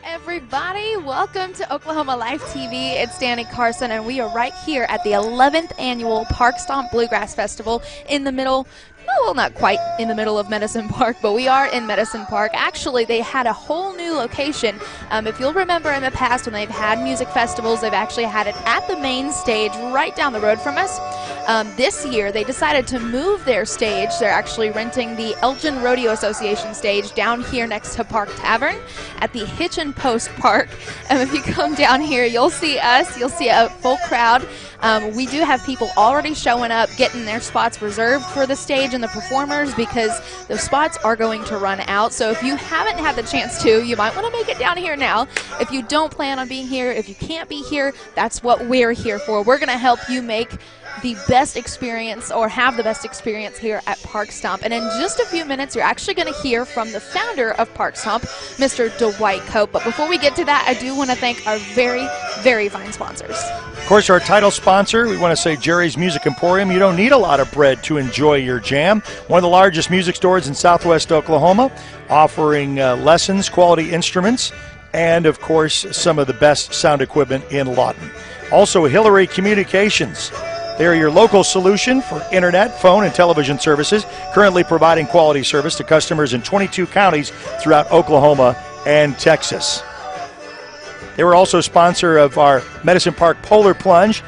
everybody. Welcome to Oklahoma Live TV. It's Danny Carson, and we are right here at the 11th annual Parkstomp Bluegrass Festival in the middle. Well, not quite in the middle of Medicine Park, but we are in Medicine Park. Actually, they had a whole new location. If you'll remember in the past when they've had music festivals, they've actually had it at the main stage right down the road from us. This year, they decided to move their stage. They're actually renting the Elgin Rodeo Association stage down here next to Park Tavern at the Hitch and Post Park. If you come down here, you'll see us. You'll see a full crowd. We do have people already showing up, getting their spots reserved for the stage and the performers because the spots are going to run out. So if you haven't had the chance to, you might want to make it down here now. If you don't plan on being here, if you can't be here, that's what we're here for. We're going to help you make the best experience or have the best experience here at Parkstomp. And in just a few minutes, you're actually going to hear from the founder of Parkstomp, Mr. Dwight Cope. But before we get to that, I do want to thank our very, very fine sponsors. Of course, our title sponsor, we want to say Jerry's Music Emporium. You don't need a lot of bread to enjoy your jam. One of the largest music stores in southwest Oklahoma, offering lessons, quality instruments, and, of course, some of the best sound equipment in Lawton. Also, Hillary Communications. They are your local solution for internet, phone, and television services, currently providing quality service to customers in 22 counties throughout Oklahoma and Texas. They were also a sponsor of our Medicine Park Polar Plunge.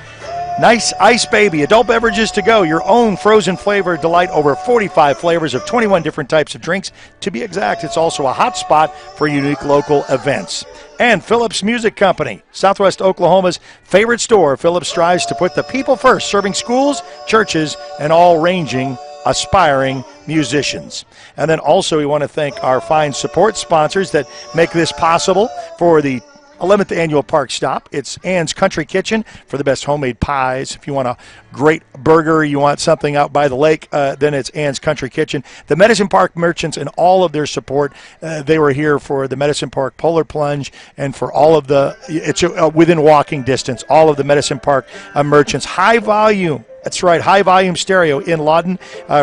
Nice Ice Baby, adult beverages to go, your own frozen flavor delight, over 45 flavors of 21 different types of drinks. To be exact, it's also a hot spot for unique local events. And Phillips Music Company, Southwest Oklahoma's favorite store. Phillips strives to put the people first, serving schools, churches, and all ranging, aspiring musicians. And then also we want to thank our fine support sponsors that make this possible for the 11th annual Parkstomp. It's Ann's Country Kitchen for the best homemade pies. If you want a great burger, you want something out by the lake, then it's Ann's Country Kitchen. The Medicine Park merchants and all of their support, they were here for the Medicine Park Polar Plunge and for all of the, it's within walking distance, all of the Medicine Park merchants. High volume. That's right, High Volume Stereo in Lawton,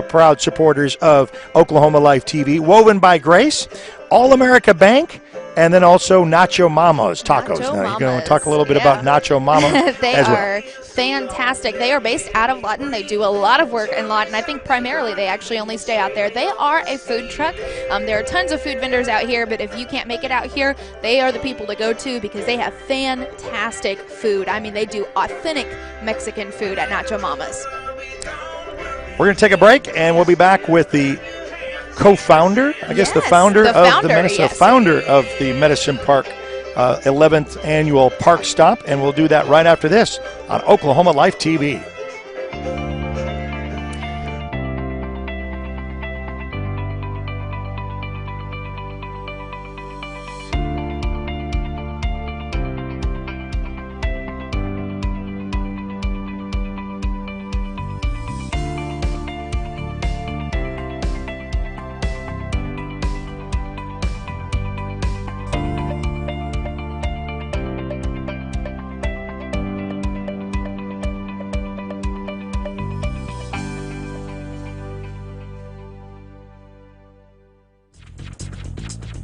proud supporters of Oklahoma Live TV. Woven by Grace, All America Bank, and then also Nacho Mama's Tacos. Now, you're going to talk a little bit about Nacho Mama They as well. are fantastic. They are based out of Lawton. They do a lot of work in Lawton. I think primarily they actually only stay out there. They are a food truck. There are tons of food vendors out here, but if you can't make it out here, they are the people to go to because they have fantastic food. I mean, they do authentic Mexican food at Nacho Mama's. We're going to take a break, and we'll be back with the co-founder, the founder of the Medicine Park 11th annual Parkstomp, and we'll do that right after this on Oklahoma Life TV.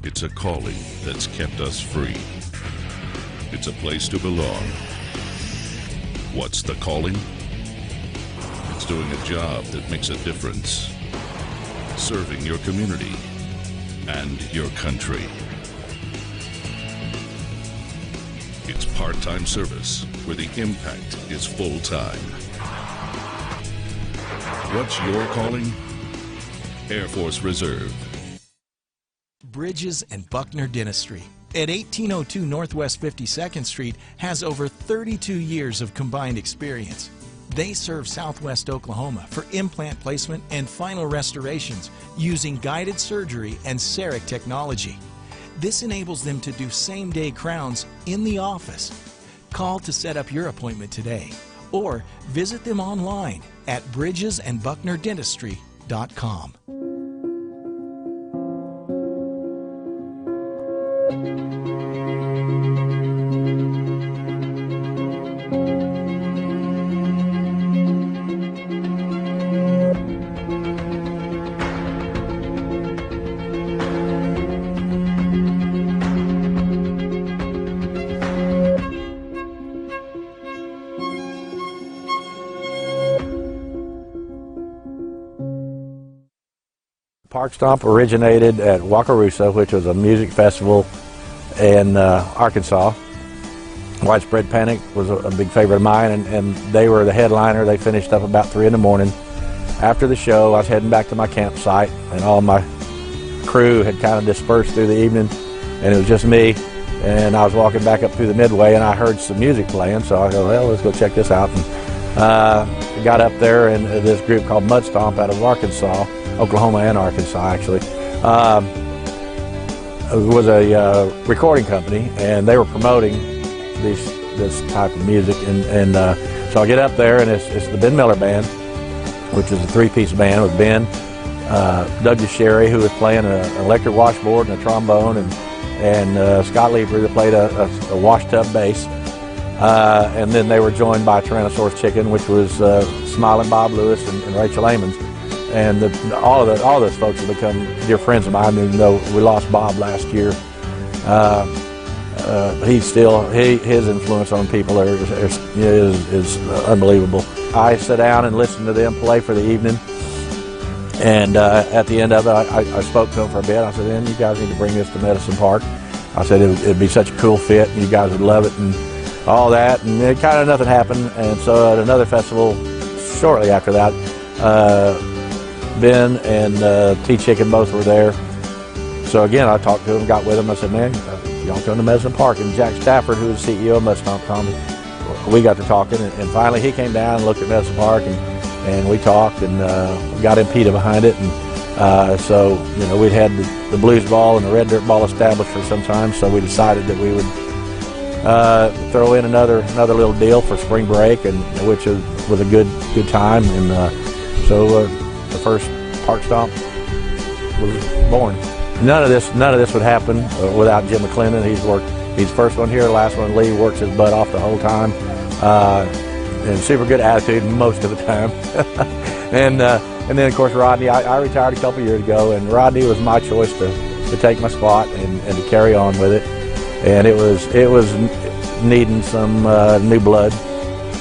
It's a calling that's kept us free. It's a place to belong. What's the calling? It's doing a job that makes a difference. Serving your community and your country. It's part-time service where the impact is full-time. What's your calling? Air Force Reserve. Bridges and Buckner Dentistry at 1802 Northwest 52nd Street has over 32 years of combined experience. They serve Southwest Oklahoma for implant placement and final restorations using guided surgery and CEREC technology. This enables them to do same-day crowns in the office. Call to set up your appointment today or visit them online at bridgesandbucknerdentistry.com. Parkstomp originated at Wakarusa, which was a music festival in Arkansas. Widespread Panic was a big favorite of mine, and they were the headliner. They finished up about 3 in the morning. After the show, I was heading back to my campsite, and all my crew had kind of dispersed through the evening, and it was just me. And I was walking back up through the midway, and I heard some music playing, so I go, well, let's go check this out. And got up there, and this group called Mudstomp out of Arkansas, Oklahoma and Arkansas actually, it was a recording company, and they were promoting this type of music. And so I get up there, and it's the Ben Miller Band, which is a 3-piece band with Ben, Doug DeSherry, who was playing an electric washboard and a trombone, and Scott Lieber, that played a wash tub bass. And then they were joined by Tyrannosaurus Chicken, which was Smiling Bob Lewis and Rachel Amons. And all those folks have become dear friends of mine, even though we lost Bob last year. His influence on people is unbelievable. I sit down and listen to them play for the evening, and at the end of it, I spoke to them for a bit. I said, "Man, you guys need to bring this to Medicine Park." I said it'd be such a cool fit, and you guys would love it, and all that. And it kind of nothing happened. And so at another festival shortly after that, Ben and T-Chicken both were there. So again, I talked to him, got with him. I said, "Man, y'all come to Medicine Park." And Jack Stafford, who is CEO of Mudstomp, told me, we got to talking, and finally he came down and looked at Medicine Park, and we talked, and got him PETA behind it. And so, you know, we'd had the Blues Ball and the Red Dirt Ball established for some time, so we decided that we would throw in another little deal for spring break, and which was a good time. And so the first Parkstomp was born. None of this would happen without Jim McClendon. He's the first one here, the last one. Lee works his butt off the whole time, and super good attitude most of the time. And then of course Rodney. I retired a couple years ago, and Rodney was my choice to take my spot and to carry on with it. And it was needing some new blood,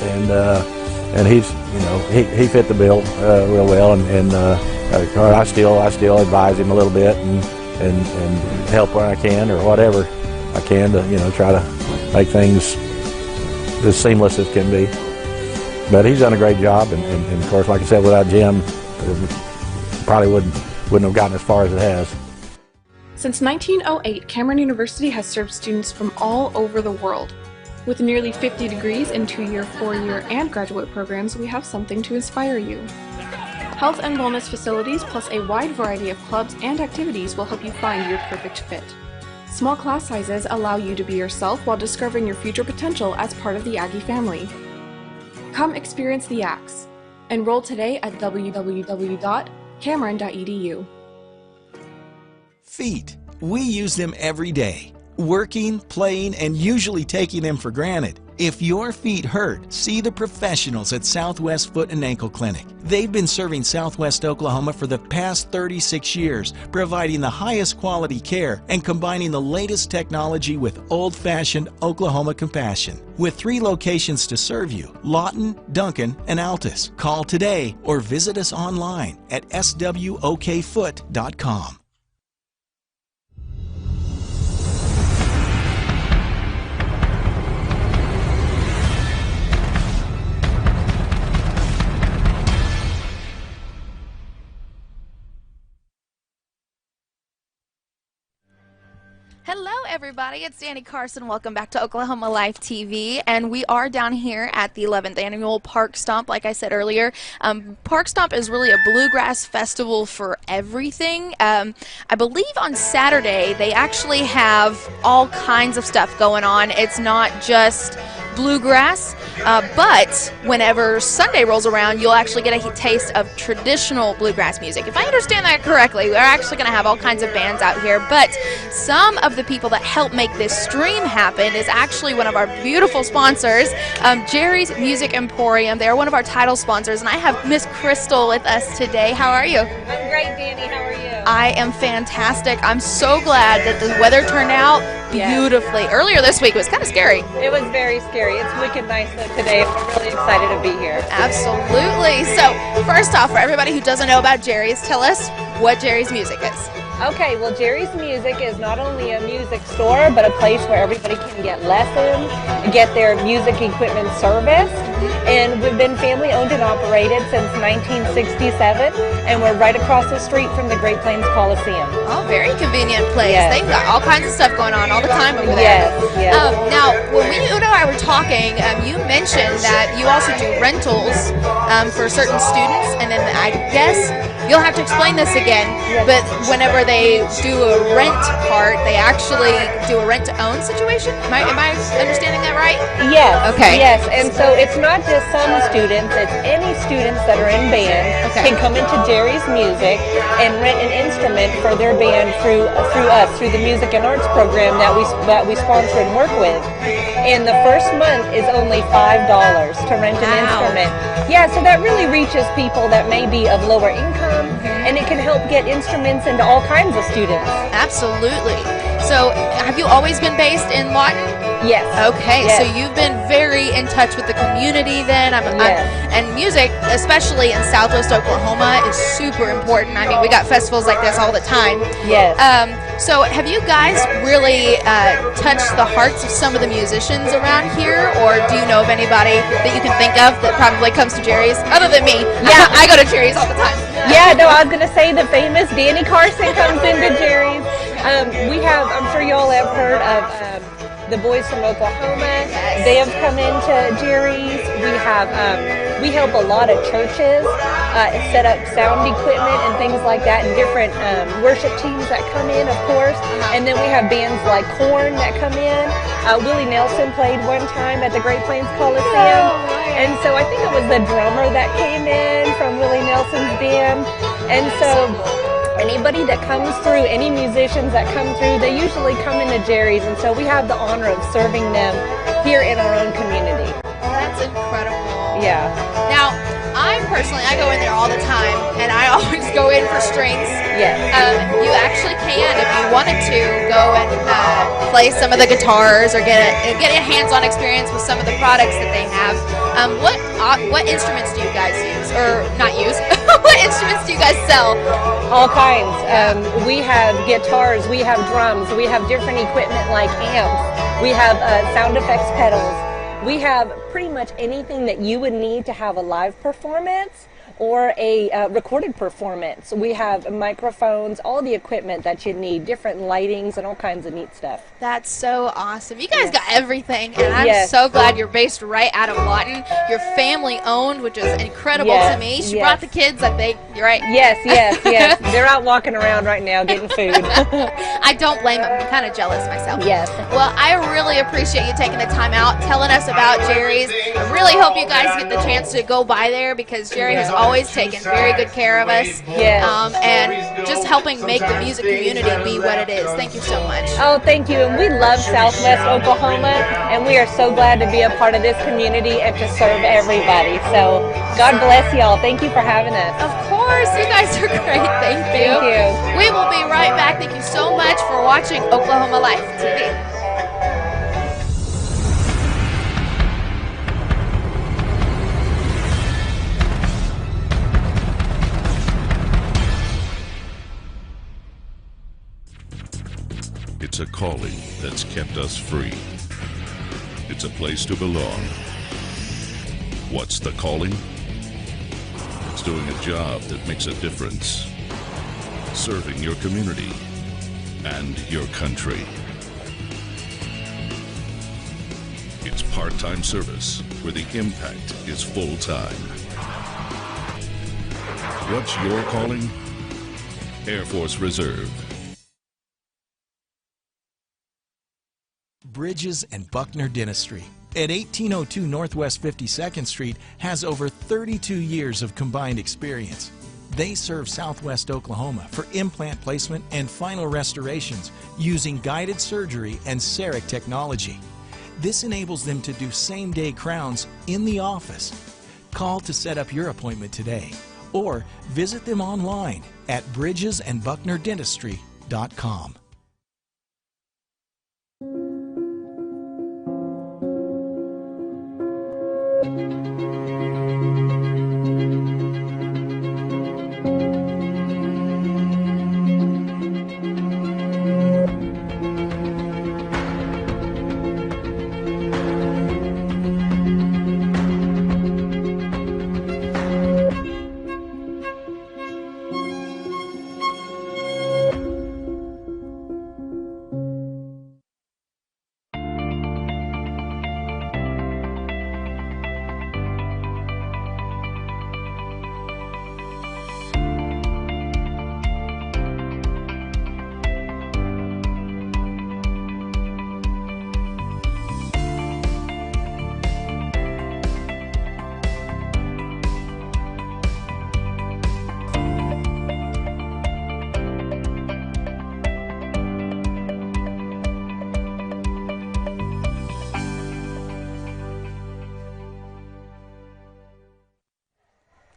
and he fit the bill real well. And I still advise him a little bit and help when I can, or whatever I can, to try to make things as seamless as can be. But he's done a great job, and of course, like I said, without Jim, it probably wouldn't have gotten as far as it has. Since 1908, Cameron University has served students from all over the world. With nearly 50 degrees in 2-year, 4-year, and graduate programs, we have something to inspire you. Health and wellness facilities plus a wide variety of clubs and activities will help you find your perfect fit. Small class sizes allow you to be yourself while discovering your future potential as part of the Aggie family. Come experience the Axe. Enroll today at www.cameron.edu. Feet. We use them every day, working, playing, and usually taking them for granted. If your feet hurt, see the professionals at Southwest Foot and Ankle Clinic. They've been serving Southwest Oklahoma for the past 36 years, providing the highest quality care and combining the latest technology with old-fashioned Oklahoma compassion. With 3 locations to serve you, Lawton, Duncan, and Altus. Call today or visit us online at swokfoot.com. Hello everybody, it's Danny Carson. Welcome back to Oklahoma Life TV, and we are down here at the 11th annual Parkstomp. Like I said earlier, Parkstomp is really a bluegrass festival for everything. I believe on Saturday they actually have all kinds of stuff going on. It's not just bluegrass, but whenever Sunday rolls around, you'll actually get a taste of traditional bluegrass music. If I understand that correctly, we're actually going to have all kinds of bands out here, but some of the people that help make this stream happen is actually one of our beautiful sponsors, Jerry's Music Emporium. They are one of our title sponsors, and I have Miss Crystal with us today. How are you? I'm great, Danny. How are you? I am fantastic. I'm so glad that the weather turned out beautifully. Earlier this week it was kind of scary. It was very scary. It's wicked nice though today. I'm really excited to be here. Absolutely. So first off, for everybody who doesn't know about Jerry's, tell us what Jerry's Music is. Okay, well, Jerry's Music is not only a music store, but a place where everybody can get lessons, get their music equipment serviced. And we've been family owned and operated since 1967, and we're right across the street from the Great Plains Coliseum. Oh, very convenient place. Yes. They've got all kinds of stuff going on all the time over there. Yes. Now, when you and I were talking, you mentioned that you also do rentals for certain students, and then I guess you'll have to explain this again, but whenever they do a rent part, they actually do a rent-to-own situation? Am I understanding that right? Yes. Okay. Yes, and so it's not just some students, it's any students that are in band can come into Jerry's Music and rent an instrument for their band through us, through the Music and Arts program that we sponsor and work with. And the first month is only $5 to rent an instrument. Yeah, so that really reaches people that may be of lower income, and it can help get instruments into all kinds of students. Absolutely. So, have you always been based in Lawton? Yes. Okay, Yes. so you've been very in touch with the community then. And music, especially in Southwest Oklahoma, is super important. I mean, we got festivals like this all the time. Yes. So have you guys really touched the hearts of some of the musicians around here, or do you know of anybody that you can think of that probably comes to Jerry's, other than me? Yeah, I go to Jerry's all the time. Yeah, no, I was going to say the famous Danny Carson comes into Jerry's. We have, I'm sure you all have heard of the boys from Oklahoma. They have come into Jerry's. We help a lot of churches set up sound equipment and things like that, and different worship teams that come in, of course. And then we have bands like Korn that come in. Willie Nelson played one time at the Great Plains Coliseum. And so I think it was the drummer that came in from Willie Nelson's band. And so anybody that comes through, any musicians that come through, they usually come into Jerry's, and so we have the honor of serving them here in our own community. That's incredible. Yeah. Now, I go in there all the time, and I always go in for strings. Yes. You actually can, if you wanted to, go and play some of the guitars or get a hands-on experience with some of the products that they have. What instruments do you guys use, or not use? What instruments do you guys sell? All kinds. We have guitars, we have drums, we have different equipment like amps, we have sound effects pedals. We have pretty much anything that you would need to have a live performance or a recorded performance. We have microphones, all the equipment that you need, different lightings and all kinds of neat stuff. That's so awesome. You guys got everything, and I'm so glad you're based right out of Lawton. You're family owned, which is incredible to me. She brought the kids, I think. You're right. Yes. They're out walking around right now getting food. I don't blame them. I'm kind of jealous myself. Yes. Well, I really appreciate you taking the time out, telling us about Jerry's. I really hope you guys get the chance to go by there, because Jerry has always taken very good care of us. Yes. And just helping make the music community be what it is. Thank you so much. Oh, thank you. And we love Southwest Oklahoma, and we are so glad to be a part of this community and to serve everybody. So God bless y'all. Thank you for having us. Of course. You guys are great. Thank you. Thank you. We will be right back. Thank you so much for watching Oklahoma Life TV. It's a calling that's kept us free. It's a place to belong. What's the calling? It's doing a job that makes a difference. Serving your community and your country. It's part-time service where the impact is full-time. What's your calling? Air Force Reserve. Bridges and Buckner Dentistry at 1802 Northwest 52nd Street has over 32 years of combined experience. They serve Southwest Oklahoma for implant placement and final restorations using guided surgery and CEREC technology. This enables them to do same-day crowns in the office. Call to set up your appointment today or visit them online at bridgesandbucknerdentistry.com.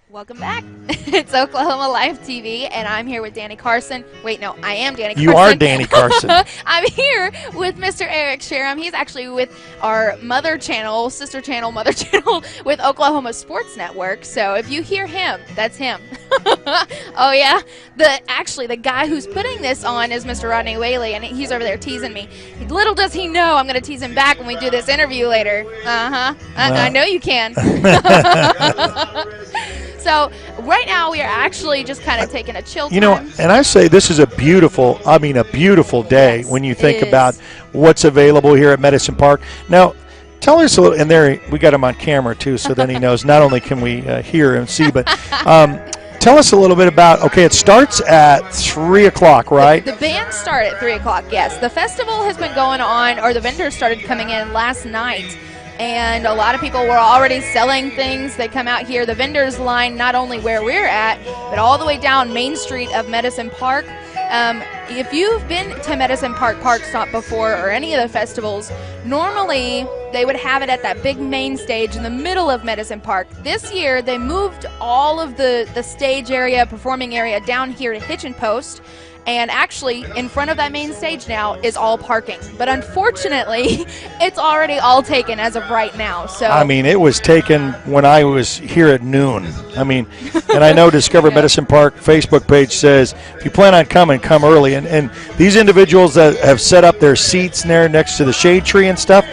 Welcome back. It's Oklahoma Live TV, and I'm here with Danny Carson. Wait, no, I am Danny Carson. You are Danny Carson. I'm here with Mr. Eric Sharam. He's actually with our mother channel, sister channel, mother channel with Oklahoma Sports Network. So if you hear him, that's him. Oh, yeah? The guy who's putting this on is Mr. Rodney Whaley, and he's over there teasing me. Little does he know I'm going to tease him back when we do this interview later. I know you can. So right now we are actually just kind of taking a chill time. You know, and I say this is a beautiful day Yes, when you think it about is. what's available here at Medicine Park. Now, tell us a little, and there we got him on camera too, so then he knows not only can we hear and see, but tell us a little bit about, okay, it starts at 3 o'clock, right? The bands start at 3 o'clock, yes. The festival has been going on, or the vendors started coming in last night. And a lot of people were already selling things. They come out here. The vendors line not only where we're at, but all the way down Main Street of Medicine Park. If you've been to Medicine Park Parkstomp before or any of the festivals, normally they would have it at that big main stage in the middle of Medicine Park. This year, they moved all of the stage area, performing area down here to Hitchin Post. And actually, in front of that main stage now is all parking. But unfortunately, it's already all taken as of right now. So I mean, it was taken when I was here at noon. I mean, and I know Discover Medicine Park Facebook page says, if you plan on coming, come early. And these individuals that have set up their seats there next to the shade tree and stuff,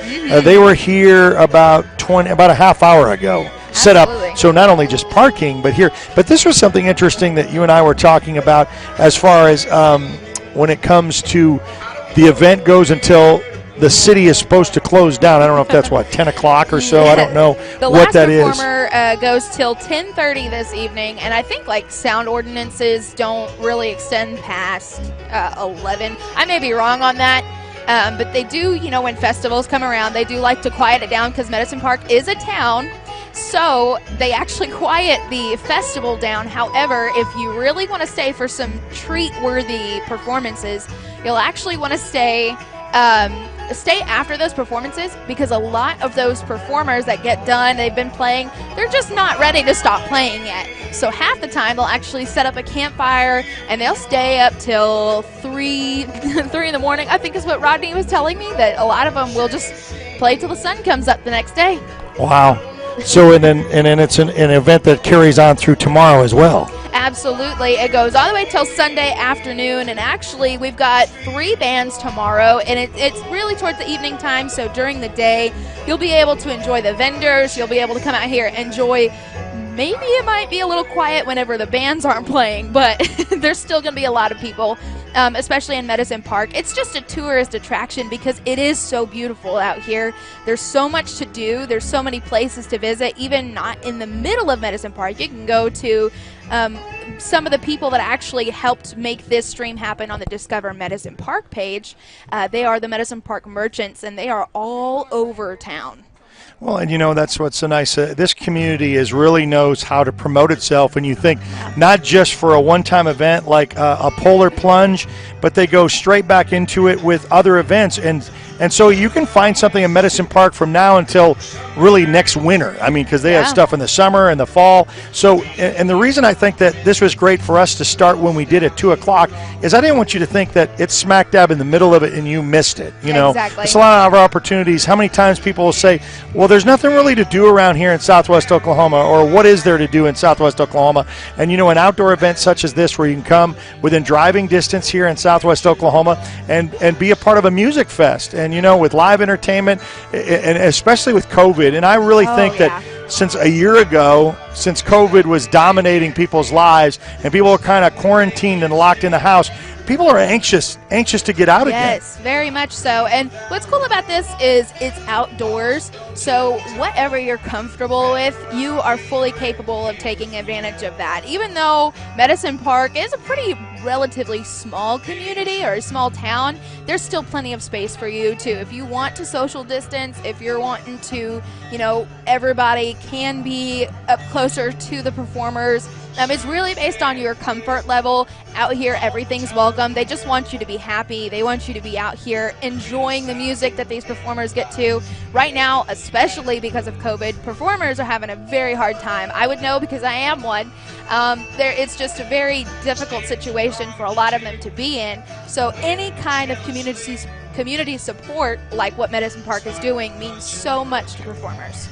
they were here about a half hour ago. Set up, so not only just parking, but here. But this was something interesting that you and I were talking about as far as when it comes to the event goes until the city is supposed to close down. I don't know if that's, 10 o'clock or so. I don't know what that is. The last performer goes till 10:30 this evening, and I think, sound ordinances don't really extend past 11. I may be wrong on that. But they do, when festivals come around, they do like to quiet it down because Medicine Park is a town. So they actually quiet the festival down. However, if you really want to stay for some treat-worthy performances, you'll actually want to stay after those performances, because a lot of those performers that get done, they've been playing, they're just not ready to stop playing yet. So half the time they'll actually set up a campfire and they'll stay up till 3 in the morning. I think is what Rodney was telling me, that a lot of them will just play till the sun comes up the next day. Wow. So and then it's an event that carries on through tomorrow as well. Absolutely. It goes all the way till Sunday afternoon, and actually we've got 3 bands tomorrow, and it's really towards the evening time, so during the day you'll be able to enjoy the vendors, you'll be able to come out here and enjoy. Maybe it might be a little quiet whenever the bands aren't playing, but there's still going to be a lot of people, especially in Medicine Park. It's just a tourist attraction because it is so beautiful out here. There's so much to do. There's so many places to visit, even not in the middle of Medicine Park. You can go to some of the people that actually helped make this stream happen on the Discover Medicine Park page. They are the Medicine Park merchants, and they are all over town. Well, and that's what's so nice. This community really knows how to promote itself, and you think not just for a one-time event like a polar plunge, but they go straight back into it with other events. And And so you can find something in Medicine Park from now until really next winter. I mean, because they have stuff in the summer and the fall. So, and the reason I think that this was great for us to start when we did at 2 o'clock is I didn't want you to think that it's smack dab in the middle of it and you missed it. You know, exactly. It's a lot of our opportunities. How many times people will say, well, there's nothing really to do around here in Southwest Oklahoma, or what is there to do in Southwest Oklahoma? And, you know, an outdoor event such as this where you can come within driving distance here in Southwest Oklahoma and be a part of a music fest. And, you know, with live entertainment, and especially with COVID. And I really think that since a year ago, since COVID was dominating people's lives and people are kind of quarantined and locked in the house, people are anxious to get out again. Yes, very much so. And what's cool about this is it's outdoors. So whatever you're comfortable with, you are fully capable of taking advantage of that. Even though Medicine Park is a pretty relatively small community or a small town, there's still plenty of space for you too. If you want to social distance, if you're wanting to, you know, everybody can be up closer to the performers. It's really based on your comfort level. Out here, everything's welcome. They just want you to be happy. They want you to be out here enjoying the music that these performers get to. Right now, especially because of COVID, performers are having a very hard time. I would know because I am one. It's just a very difficult situation for a lot of them to be in. So any kind of community support like what Medicine Park is doing means so much to performers.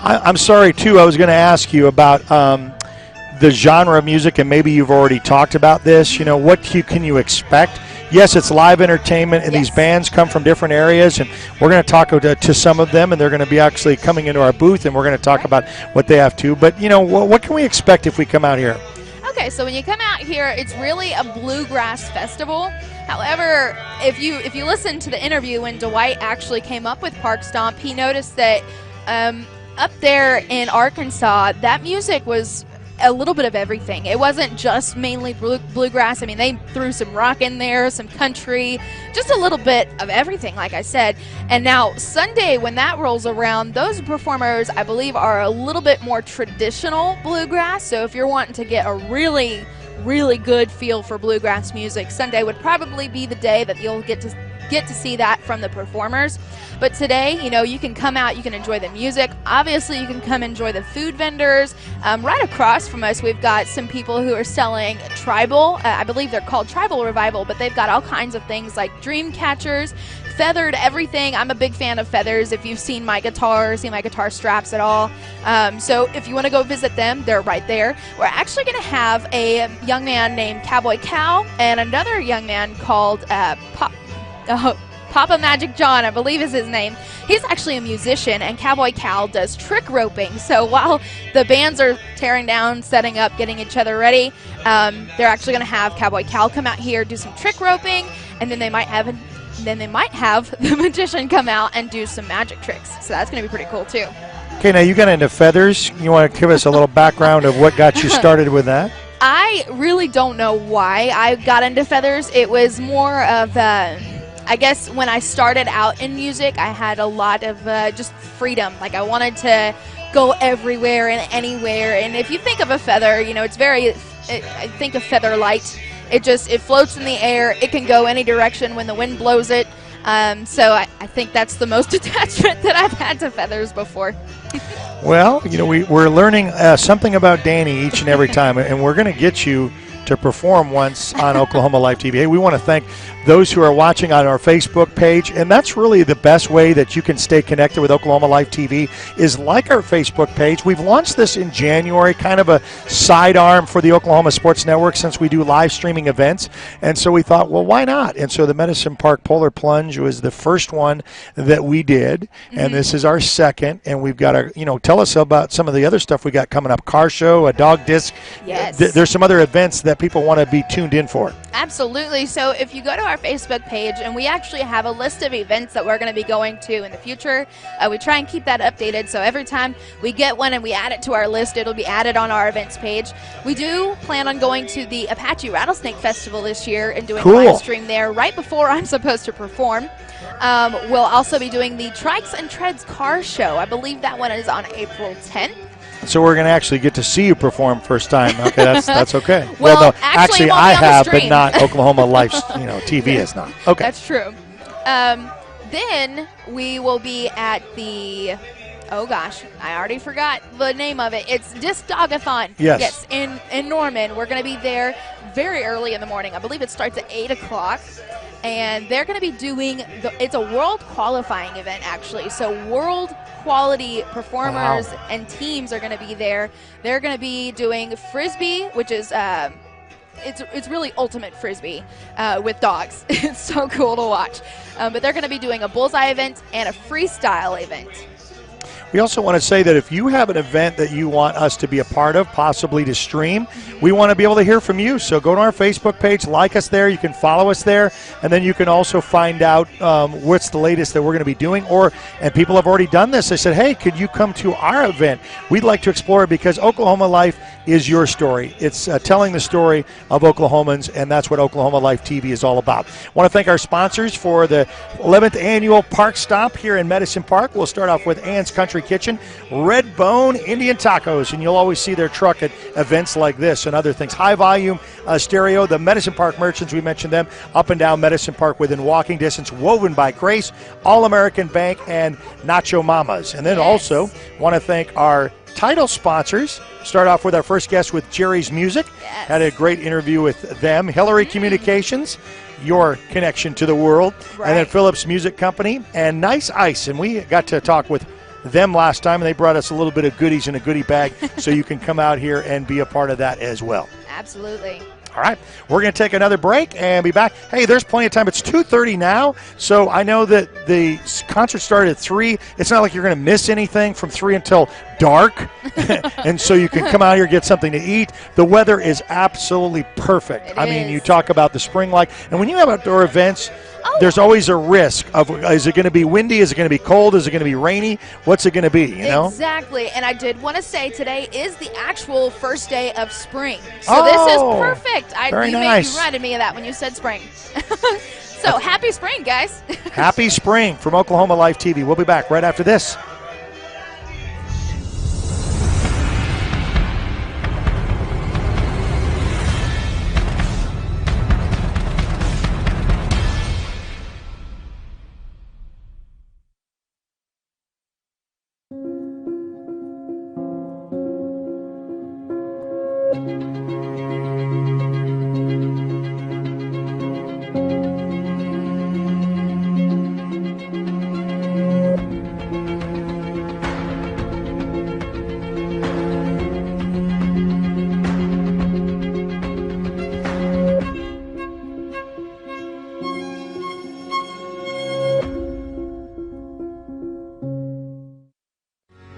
I'm sorry, too. I was going to ask you about the genre of music, and maybe you've already talked about this. You know, what can you expect? Yes, it's live entertainment, and these bands come from different areas, and we're going to talk to some of them, and they're going to be actually coming into our booth, and we're going to talk about what they have to. But, you know, what can we expect if we come out here? Okay, so when you come out here, it's really a bluegrass festival. However, if you listen to the interview when Dwight actually came up with Parkstomp, he noticed that up there in Arkansas, that music was a little bit of everything. It wasn't just mainly bluegrass. I mean, they threw some rock in there, some country, just a little bit of everything, like I said. And now Sunday, when that rolls around, those performers, I believe, are a little bit more traditional bluegrass. So if you're wanting to get a really, really good feel for bluegrass music, Sunday would probably be the day that you'll get to see that from the performers. But today, you know, you can come out, you can enjoy the music. Obviously, you can come enjoy the food vendors. Right across from us, we've got some people who are selling tribal. I believe they're called Tribal Revival, but they've got all kinds of things like dream catchers, feathered everything. I'm a big fan of feathers. If you've seen my guitar, seen my guitar straps at all. So if you want to go visit them, they're right there. We're actually going to have a young man named Cowboy Cal and another young man called Papa Magic John, I believe is his name. He's actually a musician, and Cowboy Cal does trick roping. So while the bands are tearing down, setting up, getting each other ready, they're actually going to have Cowboy Cal come out here, do some trick roping, and then they might have the magician come out and do some magic tricks. So that's going to be pretty cool too. Okay, now you got into feathers. You want to give us a little background of what got you started with that? I really don't know why I got into feathers. It was more of I guess when I started out in music, I had a lot of just freedom. Like I wanted to go everywhere and anywhere. And if you think of a feather, you know, I think of feather light. It floats in the air. It can go any direction when the wind blows it. So I think that's the most attachment that I've had to feathers before. Well, you know, we're learning something about Danny each and every time, and we're going to get you to perform once on Oklahoma Live TV. Hey, we want to thank those who are watching on our Facebook page, and that's really the best way that you can stay connected with Oklahoma Live TV is like our Facebook page. We've launched this in January, kind of a sidearm for the Oklahoma Sports Network since we do live streaming events, and so we thought, well, why not? And so the Medicine Park Polar Plunge was the first one that we did, and this is our second, and we've got our, you know, tell us about some of the other stuff we got coming up, car show, a dog disc. Yes. There's some other events that people want to be tuned in for. Absolutely. So if you go to our Facebook page, and we actually have a list of events that we're going to be going to in the future, we try and keep that updated. So every time we get one and we add it to our list, it'll be added on our events page. We do plan on going to the Apache Rattlesnake Festival this year and doing a live stream there right before I'm supposed to perform. We'll also be doing the Trikes and Treads car show. I believe that one is on April 10th. So we're going to actually get to see you perform first time. Okay, that's okay. Well, no, actually I have, but stream. not Oklahoma Live. You know, TV is not. Okay, that's true. Then we will be at the, oh gosh, I already forgot the name of it. It's Disc Dogathon. Yes. Yes, in Norman. We're going to be there very early in the morning. I believe it starts at 8 o'clock. And they're going to be doing, it's a world qualifying event, actually. So world quality performers and teams are going to be there. They're going to be doing Frisbee, which is, it's really ultimate Frisbee with dogs. It's so cool to watch. But they're going to be doing a bullseye event and a freestyle event. We also want to say that if you have an event that you want us to be a part of, possibly to stream, we want to be able to hear from you. So go to our Facebook page, like us there. You can follow us there, and then you can also find out what's the latest that we're going to be doing. And people have already done this. They said, hey, could you come to our event? We'd like to explore it because Oklahoma Life is your story. It's telling the story of Oklahomans, and that's what Oklahoma Life TV is all about. I want to thank our sponsors for the 11th annual Parkstomp here in Medicine Park. We'll start off with Ann's Country Kitchen, Red Bone Indian Tacos, and you'll always see their truck at events like this and other things. High Volume Stereo, the Medicine Park Merchants, we mentioned them, up and down Medicine Park within walking distance, Woven by Grace, All-American Bank, and Nacho Mamas. And then also want to thank our title sponsors. Start off with our first guest with Jerry's Music. Yes. Had a great interview with them. Hillary Communications, your connection to the world. Right. And then Phillips Music Company and Nice Ice. And we got to talk with them last time, and they brought us a little bit of goodies in a goodie bag so you can come out here and be a part of that as well. Absolutely. All right, we're going to take another break and be back. Hey, there's plenty of time. It's 2:30 now, so I know that the concert started at 3. It's not like you're going to miss anything from 3 until dark, and so you can come out here, get something to eat. The weather is absolutely perfect. I mean, you talk about the spring-like, and when you have outdoor events, there's always a risk of, is it going to be windy? Is it going to be cold? Is it going to be rainy? What's it going to be, you know? Exactly. And I did want to say today is the actual first day of spring. So this is perfect. Very you nice. reminded me of that when you said spring. So happy spring, guys. Happy spring from Oklahoma Life TV. We'll be back right after this.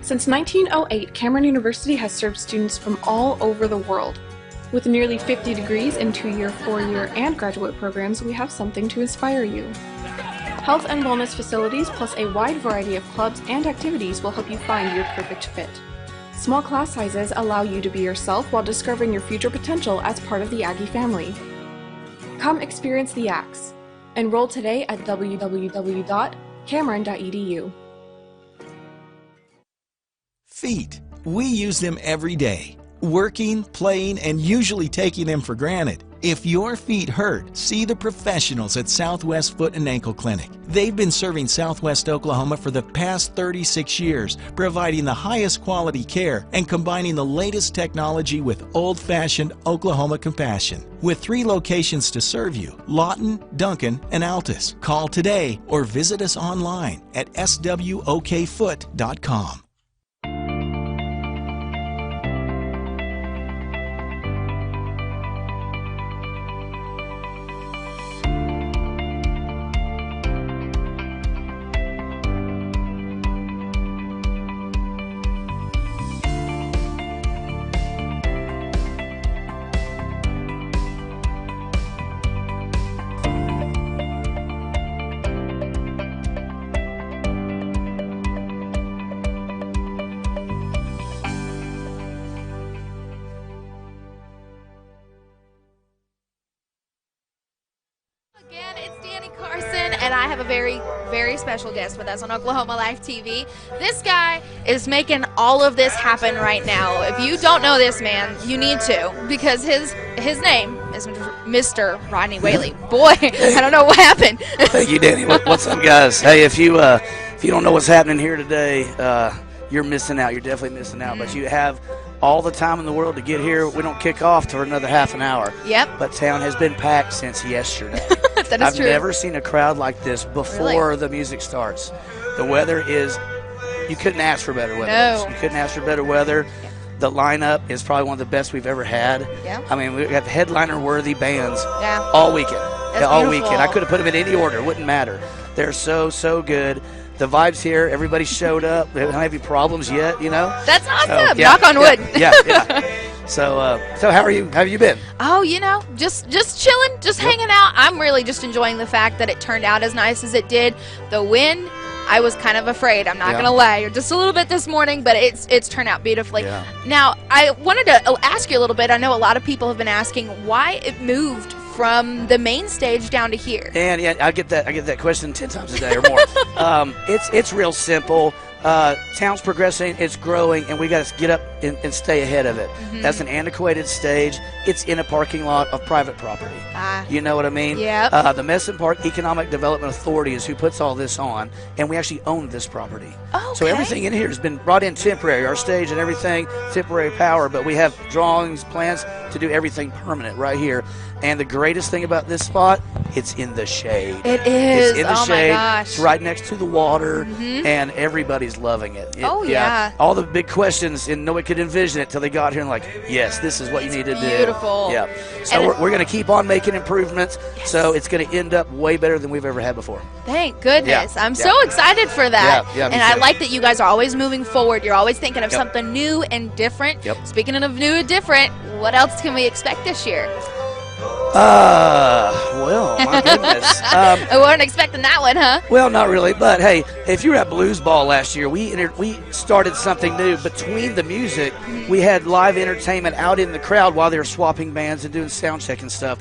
Since 1908, Cameron University has served students from all over the world. With nearly 50 degrees in 2-year, 4-year, and graduate programs, we have something to inspire you. Health and wellness facilities plus a wide variety of clubs and activities will help you find your perfect fit. Small class sizes allow you to be yourself while discovering your future potential as part of the Aggie family. Come experience the Axe. Enroll today at www.cameron.edu. Feet. We use them every day, working, playing, and usually taking them for granted. If your feet hurt, see the professionals at Southwest Foot and Ankle Clinic. They've been serving Southwest Oklahoma for the past 36 years, providing the highest quality care and combining the latest technology with old-fashioned Oklahoma compassion. With 3 locations to serve you, Lawton, Duncan, and Altus. Call today or visit us online at swokfoot.com. Again, it's Danny Carson, and I have a very, very special guest with us on Oklahoma Life TV. This guy is making all of this happen right now. If you don't know this man, you need to, because his name is Mr. Rodney Whaley. Boy, I don't know what happened. Thank you, Danny. What's up, guys? Hey, if you don't know what's happening here today, you're missing out. You're definitely missing out. But you have all the time in the world to get here. We don't kick off for another half an hour. Yep. But town has been packed since yesterday. That is I've true. never seen a crowd like this before Really? the music starts. The weather is, you couldn't ask for better weather. No. You couldn't ask for better weather. Yeah. The lineup is probably one of the best we've ever had. Yeah. I mean, we got headliner-worthy bands Yeah. all weekend. That's all beautiful. weekend. I could have put them in any order. It wouldn't matter. They're so good. The vibes here, everybody showed up. They don't have any problems yet, you know? That's awesome. So, Knock on wood. Yeah. So how are you? How have you been? Oh, just chilling, just hanging out. I'm really just enjoying the fact that it turned out as nice as it did. The wind, I was kind of afraid. I'm not gonna lie, just a little bit this morning, but it's turned out beautifully. Yeah. Now, I wanted to ask you a little bit. I know a lot of people have been asking why it moved from the main stage down to here. And yeah, I get that question 10 times a day or more. It's real simple. Town's progressing, it's growing, and we got to get up and stay ahead of it. Mm-hmm. That's an antiquated stage. It's in a parking lot of private property. You know what I mean? Yep. The Medicine Park Economic Development Authority is who puts all this on, and we actually own this property. Oh, So okay. everything in here has been brought in temporary. Our stage and everything, temporary power, but we have drawings, plans to do everything permanent right here. And the greatest thing about this spot, it's in the shade. It is. It's in the Oh my shade. gosh. It's right next to the water, and everybody's loving it. Oh, yeah. All the big questions, and nobody could envision it till they got here and like, yes, this is what you need to do. Beautiful. Yeah. So And we're going to keep on making improvements. So it's going to end up way better than we've ever had before. Thank goodness. Yeah, I'm yeah. so excited for that. Yeah, me and I too. like that you guys are always moving forward. You're always thinking of Yep. something new and different. Yep. Speaking of new and different, what else can we expect this year? Well, my goodness. I wasn't expecting that one, huh? Well, not really, but hey, if you were at Blues Ball last year, we started something new. Between the music, we had live entertainment out in the crowd while they were swapping bands and doing sound check and stuff.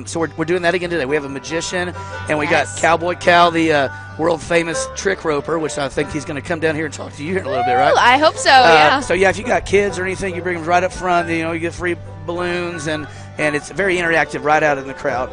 So we're doing that again today. We have a magician, and we got Cowboy Cal, the world famous trick roper, which I think he's going to come down here and talk to you here in a little bit, right? I hope so, yeah. So yeah, if you got kids or anything, you bring them right up front. You know, you get free balloons, and it's very interactive right out in the crowd.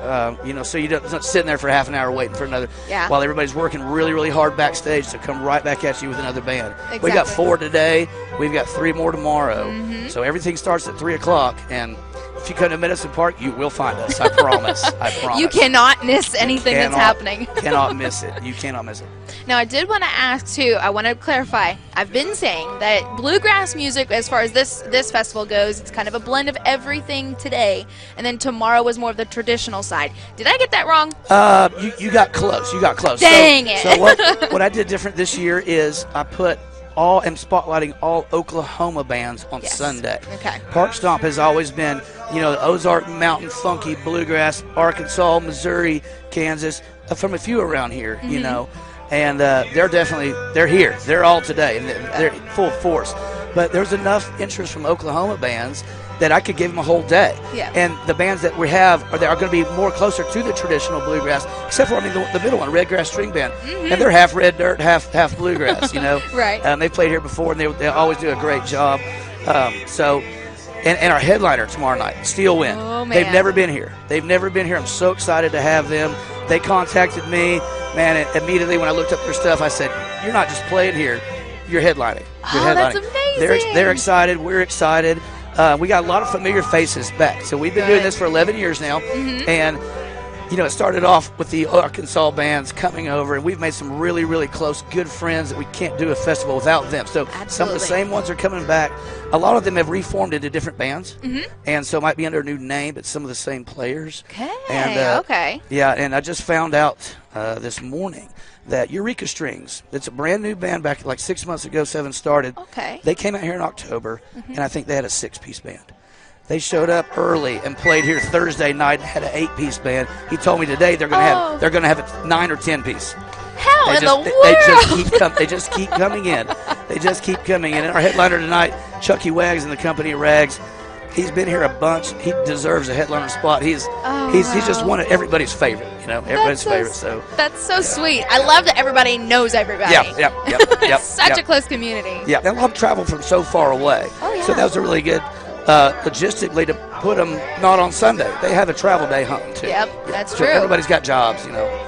So you're not sitting there for half an hour waiting for another. Yeah. While everybody's working really, really hard backstage to come right back at you with another band. We got Exactly. 4 today. We've got 3 more tomorrow. Mm-hmm. So everything starts at 3 o'clock, and if you come to Medicine Park, you will find us. I promise. I promise. You cannot miss anything that's happening. Cannot miss it. You cannot miss it. Now, I did want to ask, too, I want to clarify. I've been saying that bluegrass music, as far as this festival goes, it's kind of a blend of everything today, and then tomorrow was more of the traditional side. Did I get that wrong? You got close. You got close. Dang it. So what I did different this year is I am spotlighting all Oklahoma bands on Sunday. Okay. Parkstomp has always been, the Ozark Mountain Funky Bluegrass, Arkansas, Missouri, Kansas, from a few around here, and they're here. They're all today, and they're full force. But there's enough interest from Oklahoma bands that I could give them a whole day. Yeah. And the bands that we have are going to be more closer to the traditional bluegrass, except for the middle one, Redgrass String Band, and they're half red dirt, half bluegrass. Right. They've played here before, and they always do a great job. And our headliner tomorrow night, Steel Wind. Oh, man. They've never been here. I'm so excited to have them. They contacted me, man, and immediately when I looked up their stuff, I said, "You're not just playing here, you're headlining." You're Oh, that's headlining." amazing. They're excited. We're excited. We got a lot of familiar faces back. So we've been doing this for 11 years now, and it started off with the Arkansas bands coming over, and we've made some really, really close, good friends that we can't do a festival without them. So some of the same ones are coming back. A lot of them have reformed into different bands, and so it might be under a new name, but some of the same players. Okay, And, okay. Yeah, and I just found out this morning that Eureka Strings, it's a brand new band back like 6 months ago, 7 started. Okay. They came out here in October, and I think they had a 6-piece band. They showed up early and played here Thursday night and had an 8-piece band. He told me today they're going to have a 9 or 10-piece. How in the world? They just keep coming in. They just keep coming in. And our headliner tonight, Chucky Wags and the Company of Rags, He's been here a bunch. He deserves a headliner spot. He's just one of everybody's favorite. Everybody's favorite. So that's so sweet. I love that everybody knows everybody. Yep. It's such a close community. Yeah, and a lot of travel from so far away. Oh, yeah. So that was a really good logistically to put them not on Sunday. They have a travel day hunting too. Yep, that's so true. Everybody's got jobs, So,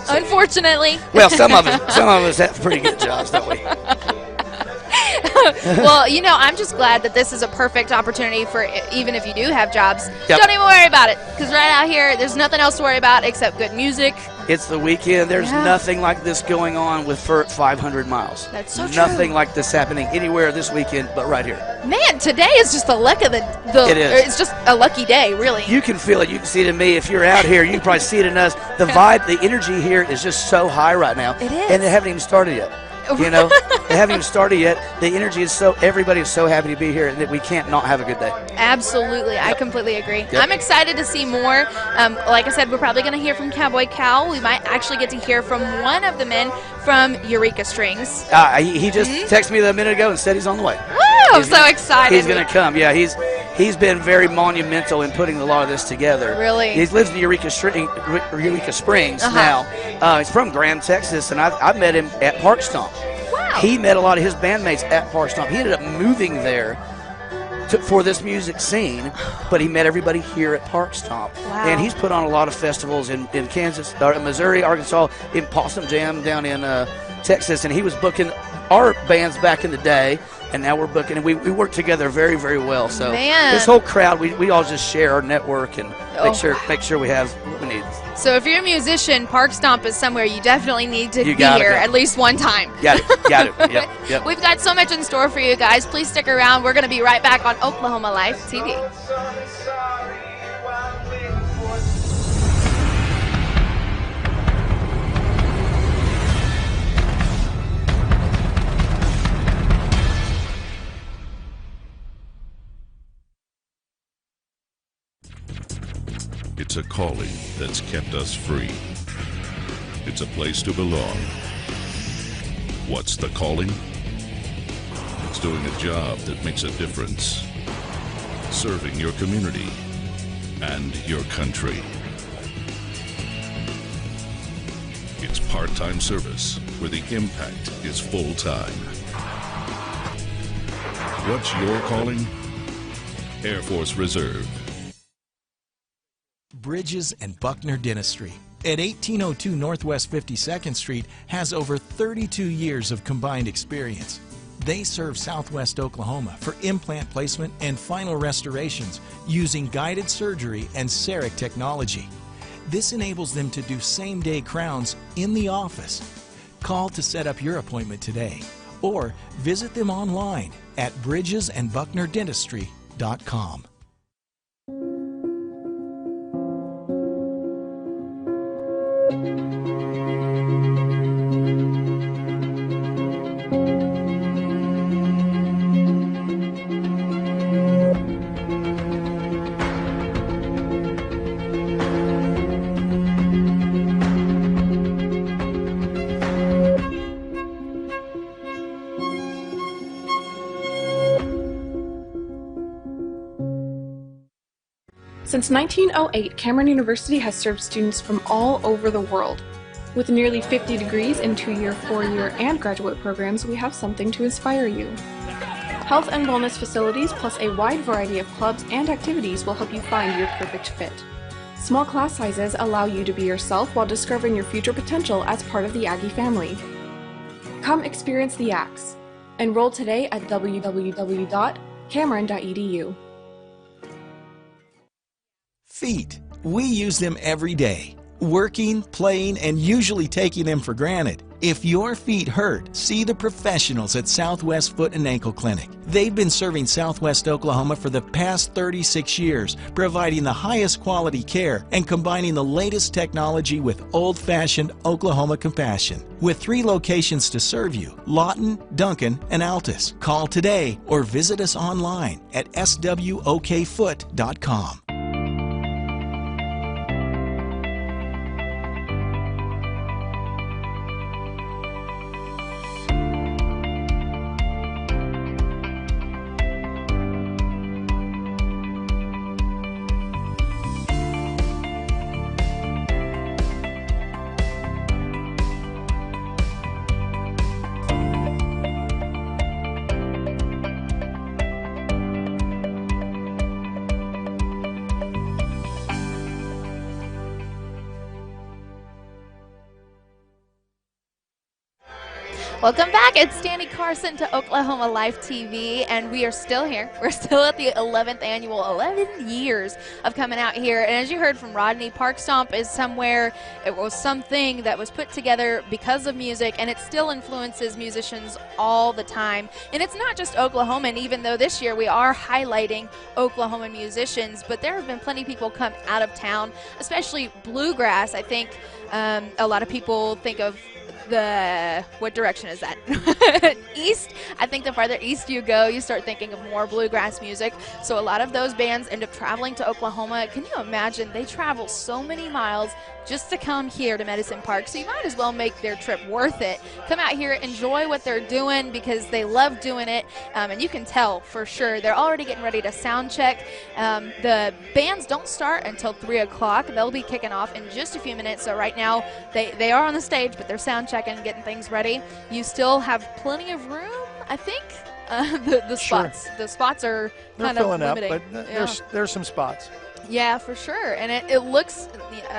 unfortunately. Well, some of us have pretty good jobs, don't we? Well, I'm just glad that this is a perfect opportunity for, even if you do have jobs, Yep. don't even worry about it. Because right out here, there's nothing else to worry about except good music. It's the weekend. There's nothing like this going on with 500 miles. That's so true. Nothing like this happening anywhere this weekend but right here. Man, today is just the luck of the It is. It's just a lucky day, really. You can feel it. You can see it in me. If you're out here, you can probably see it in us. The vibe, the energy here is just so high right now. It is. And they haven't even started yet. They haven't even started yet. The energy is everybody is so happy to be here, and that we can't not have a good day. Absolutely. I completely agree. I'm excited to see more. Like I said, we're probably going to hear from Cowboy Cal. We might actually get to hear from one of the men from Eureka Strings. He just texted me a minute ago and said he's on the way. Woo! I'm so excited. He's going to come. Yeah, he's been very monumental in putting a lot of this together. Really? He lives in Eureka Springs now. He's from Graham, Texas, and I met him at Parkstomp. Wow. He met a lot of his bandmates at Parkstomp. He ended up moving there for this music scene, but he met everybody here at Parkstomp. Wow. And he's put on a lot of festivals in Kansas, Missouri, Arkansas, in Possum Jam down in Texas, and he was booking our bands back in the day. And now we're booking, and we work together very, very well. So this whole crowd, we all just share our network and make sure we have what we need. So if you're a musician, Parkstomp is somewhere you definitely need to be here go. at least one time. Got it. Yep. We've got so much in store for you guys. Please stick around. We're going to be right back on Oklahoma Life TV. It's a calling that's kept us free. It's a place to belong. What's the calling? It's doing a job that makes a difference. Serving your community and your country. It's part-time service where the impact is full-time. What's your calling? Air Force Reserve. Bridges and Buckner Dentistry at 1802 Northwest 52nd Street has over 32 years of combined experience. They serve Southwest Oklahoma for implant placement and final restorations using guided surgery and CEREC technology. This enables them to do same-day crowns in the office. Call to set up your appointment today or visit them online at bridgesandbucknerdentistry.com. Since 1908, Cameron University has served students from all over the world. With nearly 50 degrees in 2-year, 4-year, and graduate programs, we have something to inspire you. Health and wellness facilities plus a wide variety of clubs and activities will help you find your perfect fit. Small class sizes allow you to be yourself while discovering your future potential as part of the Aggie family. Come experience the Axe. Enroll today at www.cameron.edu. Feet. We use them every day. Working, playing, and usually taking them for granted. If your feet hurt, see the professionals at Southwest Foot and Ankle Clinic. They've been serving Southwest Oklahoma for the past 36 years, providing the highest quality care and combining the latest technology with old-fashioned Oklahoma compassion. With 3 locations to serve you, Lawton, Duncan, and Altus. Call today or visit us online at swokfoot.com. Welcome back. It's Danny Carson to Oklahoma Life TV, and we are still here. We're still at the 11th annual, 11 years of coming out here. And as you heard from Rodney, Parkstomp is it was something that was put together because of music, and it still influences musicians all the time. And it's not just Oklahoman, even though this year we are highlighting Oklahoman musicians, but there have been plenty of people come out of town, especially Bluegrass. I think a lot of people think of what direction is that? East. I think the farther east you go, you start thinking of more bluegrass music. So a lot of those bands end up traveling to Oklahoma. Can you imagine? They travel so many miles just to come here to Medicine Park. So you might as well make their trip worth it. Come out here, enjoy what they're doing because they love doing it. And you can tell for sure. They're already getting ready to sound check. The bands don't start until 3 o'clock. They'll be kicking off in just a few minutes. So right now they are on the stage, but they're sound checking, getting things ready. You still have plenty of room, I think. The spots. Sure. The spots are kind They're of filling up, limiting. but there's some spots. Yeah, for sure. And it looks,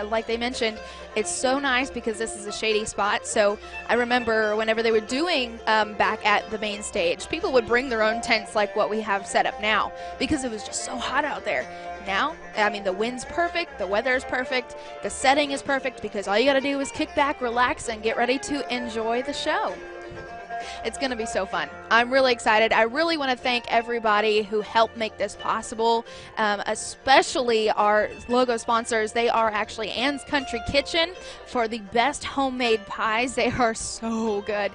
like they mentioned, it's so nice because this is a shady spot. So I remember whenever they were doing back at the main stage, people would bring their own tents like what we have set up now because it was just so hot out there. Now, I mean, the wind's perfect, the weather is perfect, the setting is perfect because all you got to do is kick back, relax, and get ready to enjoy the show. It's going to be so fun. I'm really excited. I really want to thank everybody who helped make this possible, especially our logo sponsors. They are actually Ann's Country Kitchen for the best homemade pies. They are so good.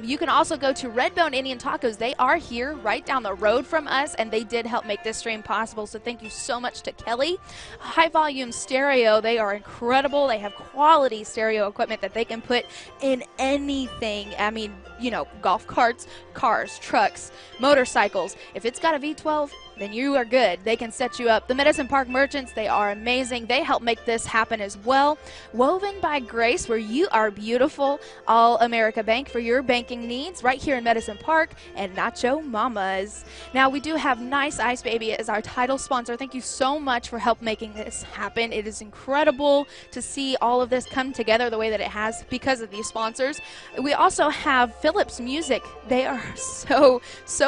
You can also go to Redbone Indian Tacos. They are here right down the road from us, and they did help make this stream possible, so thank you so much to Kelly. High Volume Stereo, they are incredible. They have quality stereo equipment that they can put in anything. I mean, you know, golf carts, cars, trucks, motorcycles. If it's got a V12, then you are good. They can set you up. The Medicine Park merchants, they are amazing. They help make this happen as well. Woven by Grace, where you are beautiful. All America Bank for your banking needs right here in Medicine Park, and Nacho Mamas. Now, we do have Nice Ice Baby as our title sponsor. Thank you so much for help making this happen. It is incredible to see all of this come together the way that it has because of these sponsors. We also have Phillips Music. They are so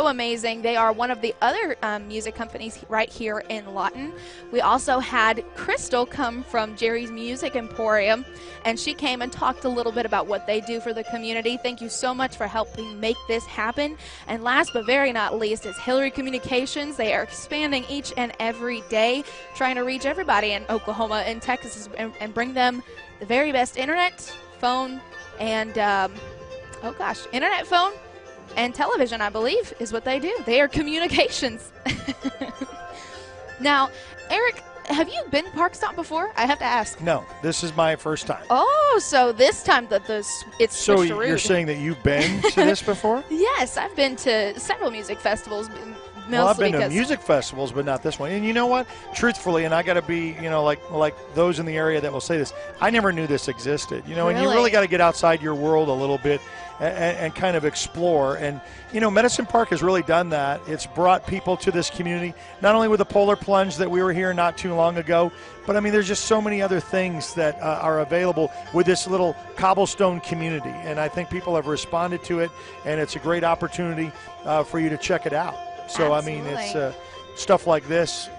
amazing. They are one of the other music companies right here in Lawton. We also had Crystal come from Jerry's Music Emporium, and she came and talked a little bit about what they do for the community. Thank you so much for helping make this happen. And last but very not least is Hillary Communications. They are expanding each and every day, trying to reach everybody in Oklahoma and Texas and bring them the very best internet, phone, and internet, phone, and television, I believe, is what they do. They are communications. Now, Eric, have you been Parkstomp before? I have to ask. No, this is my first time. Oh, so this time it's So switcheroo. you're saying that you've been to this before? Yes, I've been to several music festivals. Well, I've been to music festivals, but not this one. And you know what? Truthfully, and I got to be, like those in the area that will say this, I never knew this existed. And you really got to get outside your world a little bit and kind of explore. And, Medicine Park has really done that. It's brought people to this community, not only with the Polar Plunge that we were here not too long ago, but, there's just so many other things that are available with this little cobblestone community. And I think people have responded to it, and it's a great opportunity for you to check it out. So, Absolutely. It's stuff like this.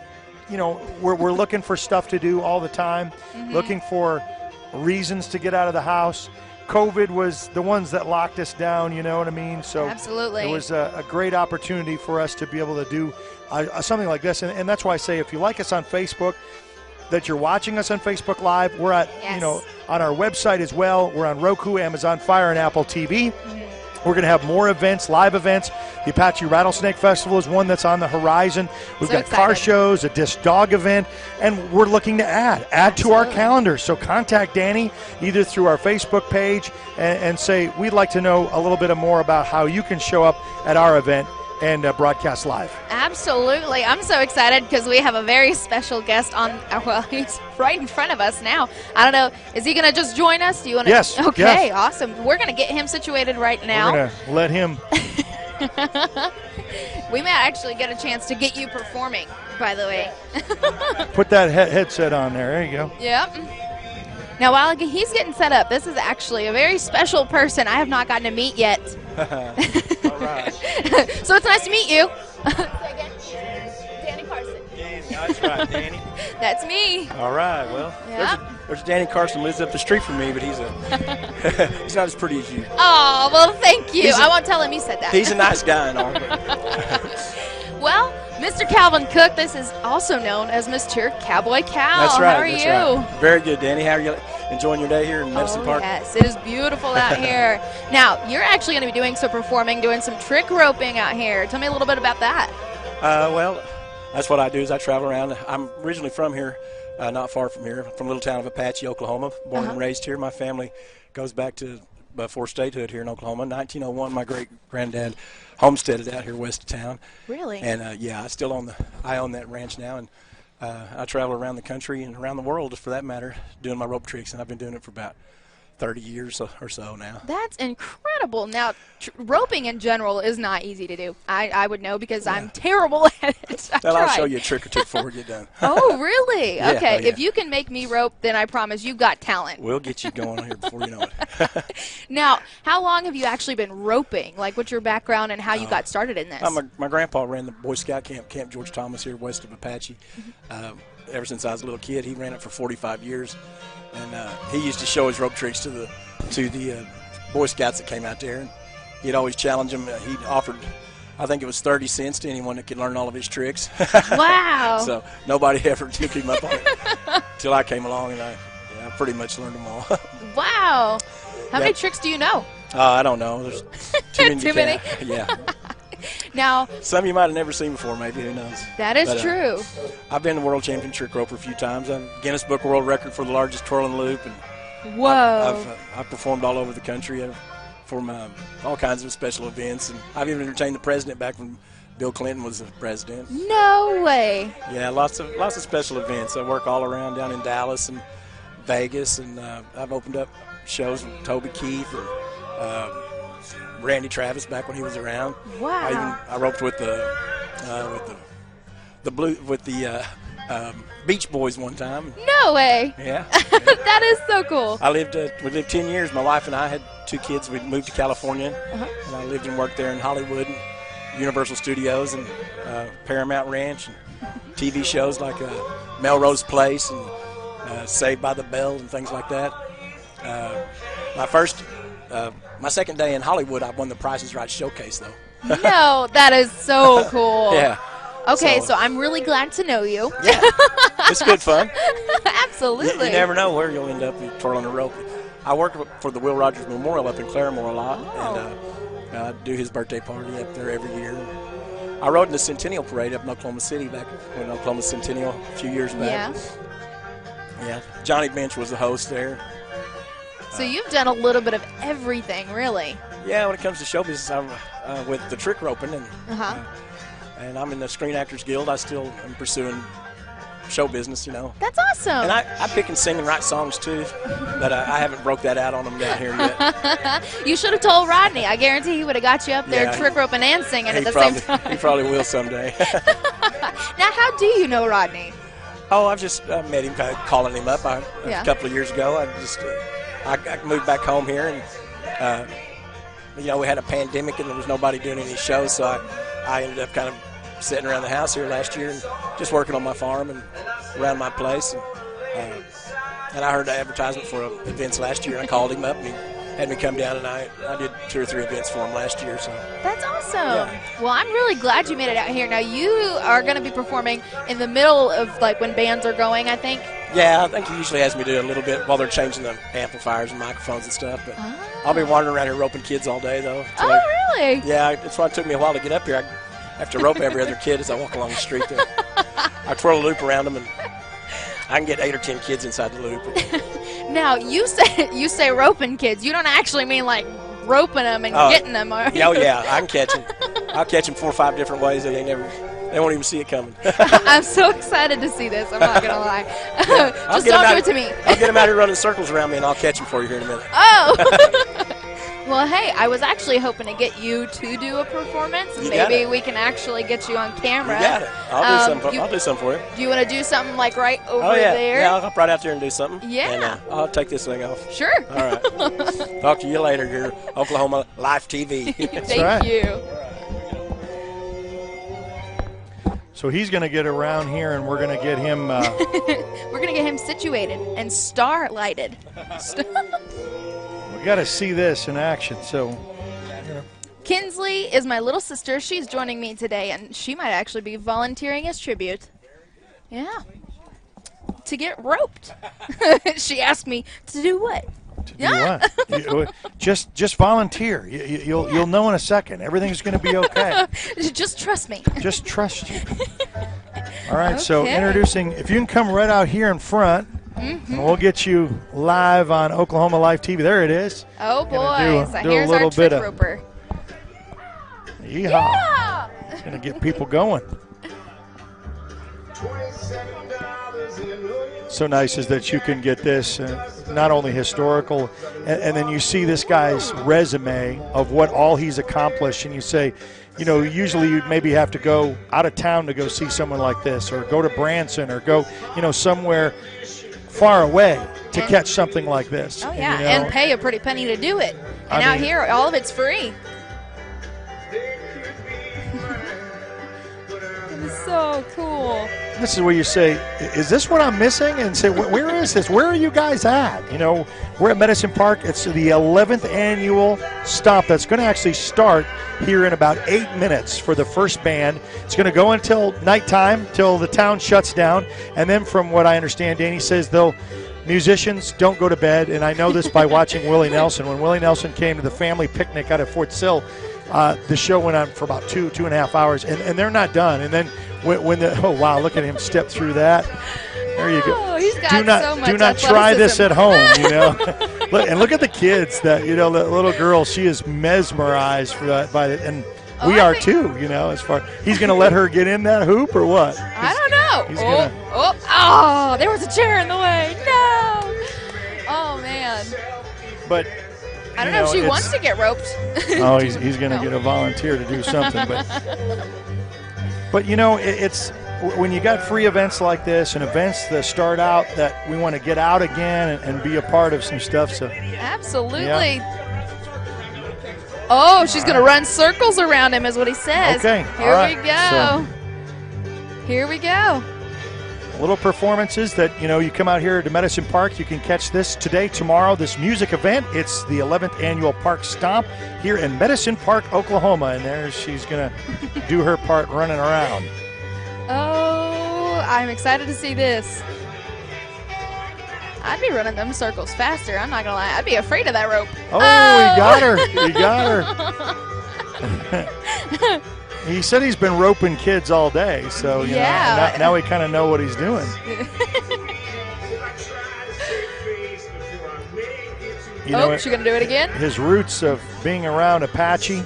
We're looking for stuff to do all the time, looking for reasons to get out of the house. COVID was the ones that locked us down, you know what I mean? So Absolutely. It was a great opportunity for us to be able to do something like this. And that's why I say if you like us on Facebook, that you're watching us on Facebook Live, we're at, on our website as well. We're on Roku, Amazon Fire, and Apple TV. We're going to have more events, live events. The Apache Rattlesnake Festival is one that's on the horizon. We've got car shows, a disc dog event, and we're looking to add to our calendar. So contact Danny either through our Facebook page and say, we'd like to know a little bit more about how you can show up at our event and broadcast live. Absolutely. I'm so excited because we have a very special guest on. Well, he's right in front of us now. I don't know. Is he going to just join us? Do you want to? Yes. Okay, yes. Awesome. We're going to get him situated right now. We're going to let him. We may actually get a chance to get you performing, by the way. Put that headset on there. There you go. Yep. Now, while he's getting set up, this is actually a very special person I have not gotten to meet yet. All right. So it's nice to meet you. Danny Carson. That's right, Danny. That's me. All right. Well, there's Danny Carson lives up the street from me, but he's he's not as pretty as you. Oh, well, thank you. I won't tell him you said that. He's a nice guy and all. Well, Mr. Calvin Cook, this is also known as Mr. Cowboy Cal. That's right. How are that's you? Right. Very good, Danny. How are you enjoying your day here in Medicine Park? Yes, it is beautiful out here. Now, you're actually going to be doing some performing, doing some trick roping out here. Tell me a little bit about that. Well, that's what I do is I travel around. I'm originally from here, not far from here, from a little town of Apache, Oklahoma. Born and raised here. My family goes back to before statehood here in Oklahoma. 1901, my great-granddad homesteaded out here west of town. Really? And, I own that ranch now, and I travel around the country and around the world, for that matter, doing my rope tricks, and I've been doing it for about 30 years or so now. That's incredible. Now, roping in general is not easy to do. I would know because I'm terrible at it. I'll show you a trick or two before we get done. Oh, really? Yeah, okay. yeah. If you can make me rope, then I promise you've got talent. We'll get you going here before you know it. Now, how long have you actually been roping? Like, what's your background and how you got started in this? My grandpa ran the Boy Scout camp, Camp George Thomas, here west of Apache. Ever since I was a little kid, he ran it for 45 years. And he used to show his rope tricks to the Boy Scouts that came out there, and he'd always challenge them. He offered, I think it was 30 cents to anyone that could learn all of his tricks. Wow! So nobody ever took him up on it till I came along, and I pretty much learned them all. Wow! How many tricks do you know? I don't know. There's too many. Too many? Yeah. Now, some you might have never seen before, maybe. Who knows? That is true. I've been the world champion trick roper a few times. I'm Guinness Book World Record for the largest twirling loop, and whoa! I've performed all over the country for all kinds of special events, and I've even entertained the president back when Bill Clinton was the president. No way! Yeah, lots of special events. I work all around down in Dallas and Vegas, and I've opened up shows with Toby Keith and Randy Travis back when he was around. Wow! I roped with the Beach Boys one time. No way! Yeah. That is so cool. We lived 10 years. My wife and I had 2 kids. We moved to California, and I lived and worked there in Hollywood, and Universal Studios, and Paramount Ranch, and TV shows like Melrose Place and Saved by the Bell and things like that. My second day in Hollywood, I won the Price is Right showcase, though. No, that is so cool. Yeah. Okay, so I'm really glad to know you. Yeah, it's good fun. Absolutely. You never know where you'll end up twirling a rope. I work for the Will Rogers Memorial up in Claremore a lot, and I do his birthday party up there every year. I rode in the Centennial Parade up in Oklahoma City back when Oklahoma Centennial a few years back. Yeah. Johnny Bench was the host there. So you've done a little bit of everything, really. Yeah, when it comes to show business, I'm with the trick roping, and I'm in the Screen Actors Guild. I still am pursuing show business, That's awesome. And I pick and sing and write songs, too, but I haven't broke that out on them down here yet. You should have told Rodney. I guarantee he would have got you up there trick roping and singing at the same time. He probably will someday. Now, how do you know Rodney? Oh, I've just met him, kind of calling him up a couple of years ago. I moved back home here, and we had a pandemic and there was nobody doing any shows, so I ended up kind of sitting around the house here last year and just working on my farm and around my place. And I heard the advertisement for events last year, and I called him up, and he had me come down, and I did 2 or 3 events for him last year. So that's awesome. Yeah. Well, I'm really glad you made it out here. Now, you are going to be performing in the middle of, when bands are going, I think. Yeah, I think he usually has me do a little bit while they're changing the amplifiers and microphones and stuff. But I'll be wandering around here roping kids all day, though. Really? Yeah, that's why it took me a while to get up here. I have to rope every other kid as I walk along the street there. I twirl a loop around them, and I can get 8 or 10 kids inside the loop. Now, you say roping kids. You don't actually mean roping them and getting them. Oh, yeah, I can catch them. I'll catch them 4 or 5 different ways. They won't even see it coming. I'm so excited to see this. I'm not going to lie. Just don't do it to me. I'll get them out here running circles around me, and I'll catch them for you here in a minute. Oh. Well, hey, I was actually hoping to get you to do a performance. Maybe we can actually get you on camera. You got it. I'll do something for you. Do you want to do something like right over there? Yeah, I'll hop right out there and do something. Yeah. And, I'll take this thing off. Sure. All right. Talk to you later here, Oklahoma Live TV. Thank you. So he's going to get around here, and we're going to get him. We're going to get him situated and star-lighted. We got to see this in action. So. Kinsley is my little sister. She's joining me today, and she might actually be volunteering as tribute. Yeah. To get roped. She asked me to do what? To do what? Just volunteer. You'll know in a second. Everything's going to be okay. Just trust me. Just trust you. All right, so introducing, if you can come right out here in front, and we'll get you live on Oklahoma Live TV. There it is. Oh, boy. So here's a little our trick bit roper. Yeehaw. Yeah! It's going to get people going. So nice is that you can get this, not only historical, and then you see this guy's resume of what all he's accomplished, and you say, you know, usually you'd maybe have to go out of town to go see someone like this, or go to Branson, or go, you know, somewhere far away to catch something like this. Oh, yeah, and pay a pretty penny to do it. And out here, all of it's free. It is so cool. This is where you say, is this what I'm missing? And say, where is this? Where are you guys at? You know, we're at Medicine Park. It's the 11th annual stomp that's going to actually start here in about 8 minutes for the first band. It's going to go until nighttime, till the town shuts down. And then from what I understand, Danny says musicians don't go to bed. And I know this by watching Willie Nelson. When Willie Nelson came to the family picnic out at Fort Sill, the show went on for about 2.5 hours, and they're not done. And then oh wow, look at him step through that. There you go. He's got do not try this at home, you know. Look at the kids. That, you know, the little girl, she is mesmerized by it, and we are too. You know, as far he's going to let her get in that hoop or what? I don't know. There was a chair in the way. No. Oh man. But. I don't know if she wants to get roped. Oh, he's going to get a volunteer to do something. But you know, it's when you got free events like this and events that start out that we want to get out again and be a part of some stuff. So absolutely. Yeah. Oh, she's going to run circles around him is what he says. Okay. Here we go. Here we go. Little performances that, you know, you come out here to Medicine Park, you can catch this today, tomorrow, this music event. It's the 11th annual Parkstomp here in Medicine Park, Oklahoma. And there she's going to do her part running around. Oh, I'm excited to see this. I'd be running them circles faster. I'm not going to lie. I'd be afraid of that rope. Oh, he got her. He got her. He said he's been roping kids all day, so you know, now we kind of know what he's doing. She's going to do it again? His roots of being around Apache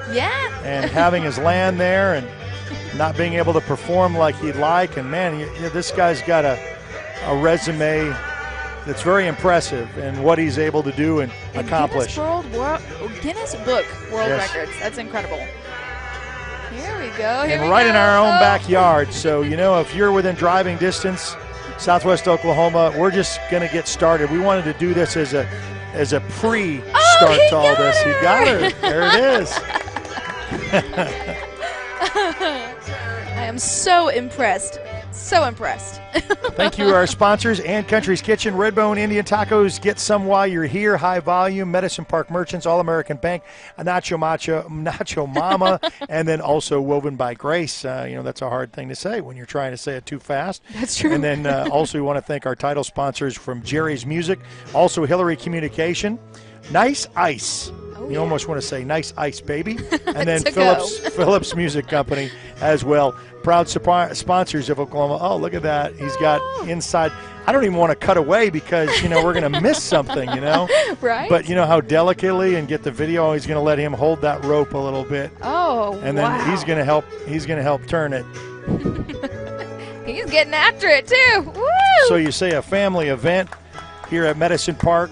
and having his land there and not being able to perform like he'd like. And, man, this guy's got a resume that's very impressive in what he's able to do and accomplish. Guinness Book World Records. That's incredible. Here we go. And right in our own backyard. So, you know, if you're within driving distance, Southwest Oklahoma, we're just going to get started. We wanted to do this as a pre-start to all this. He got her. There it is. I am so impressed. So impressed. Thank you to our sponsors, Ann Country's Kitchen, Redbone Indian Tacos. Get some while you're here. High Volume, Medicine Park Merchants, All-American Bank, Nacho Mama, and then also Woven by Grace. You know, that's a hard thing to say when you're trying to say it too fast. That's true. And then also we want to thank our title sponsors from Jerry's Music, also Hillary Communication, Nice Ice. You almost want to say Nice Ice, baby. And then Phillips Music Company as well. Proud sponsors of Oklahoma. Oh, look at that. He's got inside. I don't even want to cut away because, you know, we're going to miss something, you know. Right. But, you know, how delicately and get the video, he's going to let him hold that rope a little bit. Oh, and then he's going to help turn it. He's getting after it, too. Woo! So you say a family event here at Medicine Park,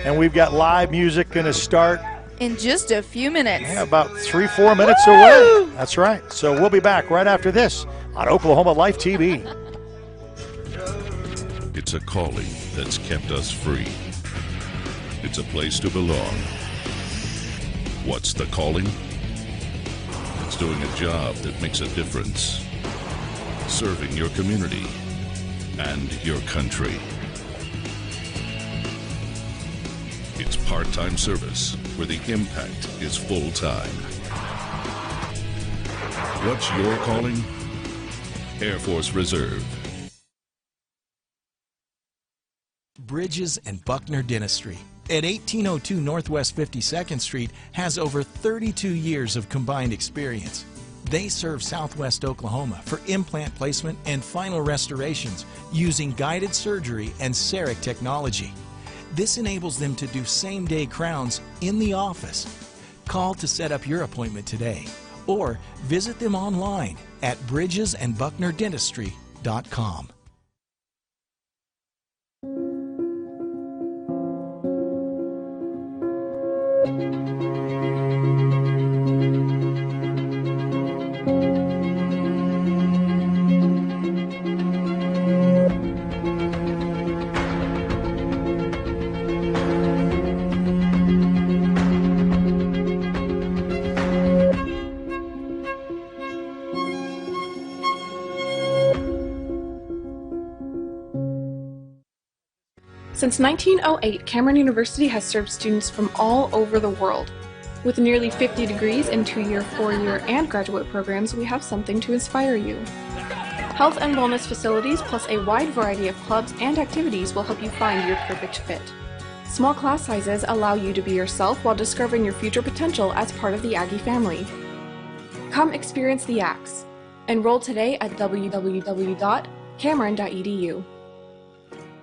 and we've got live music going to start in just a few minutes. Yeah, about 3-4 minutes away. That's right. So we'll be back right after this on Oklahoma Life TV. It's a calling that's kept us free. It's a place to belong. What's the calling? It's doing a job that makes a difference. Serving your community and your country. It's part-time service where the impact is full-time. What's your calling? Air Force Reserve. Bridges and Buckner Dentistry at 1802 Northwest 52nd Street has over 32 years of combined experience. They serve Southwest Oklahoma for implant placement and final restorations using guided surgery and CEREC technology. This enables them to do same-day crowns in the office. Call to set up your appointment today or visit them online at bridgesandbucknerdentistry.com. Since 1908, Cameron University has served students from all over the world. With nearly 50 degrees in 2-year, 4-year, and graduate programs, we have something to inspire you. Health and wellness facilities plus a wide variety of clubs and activities will help you find your perfect fit. Small class sizes allow you to be yourself while discovering your future potential as part of the Aggie family. Come experience the Axe. Enroll today at www.cameron.edu.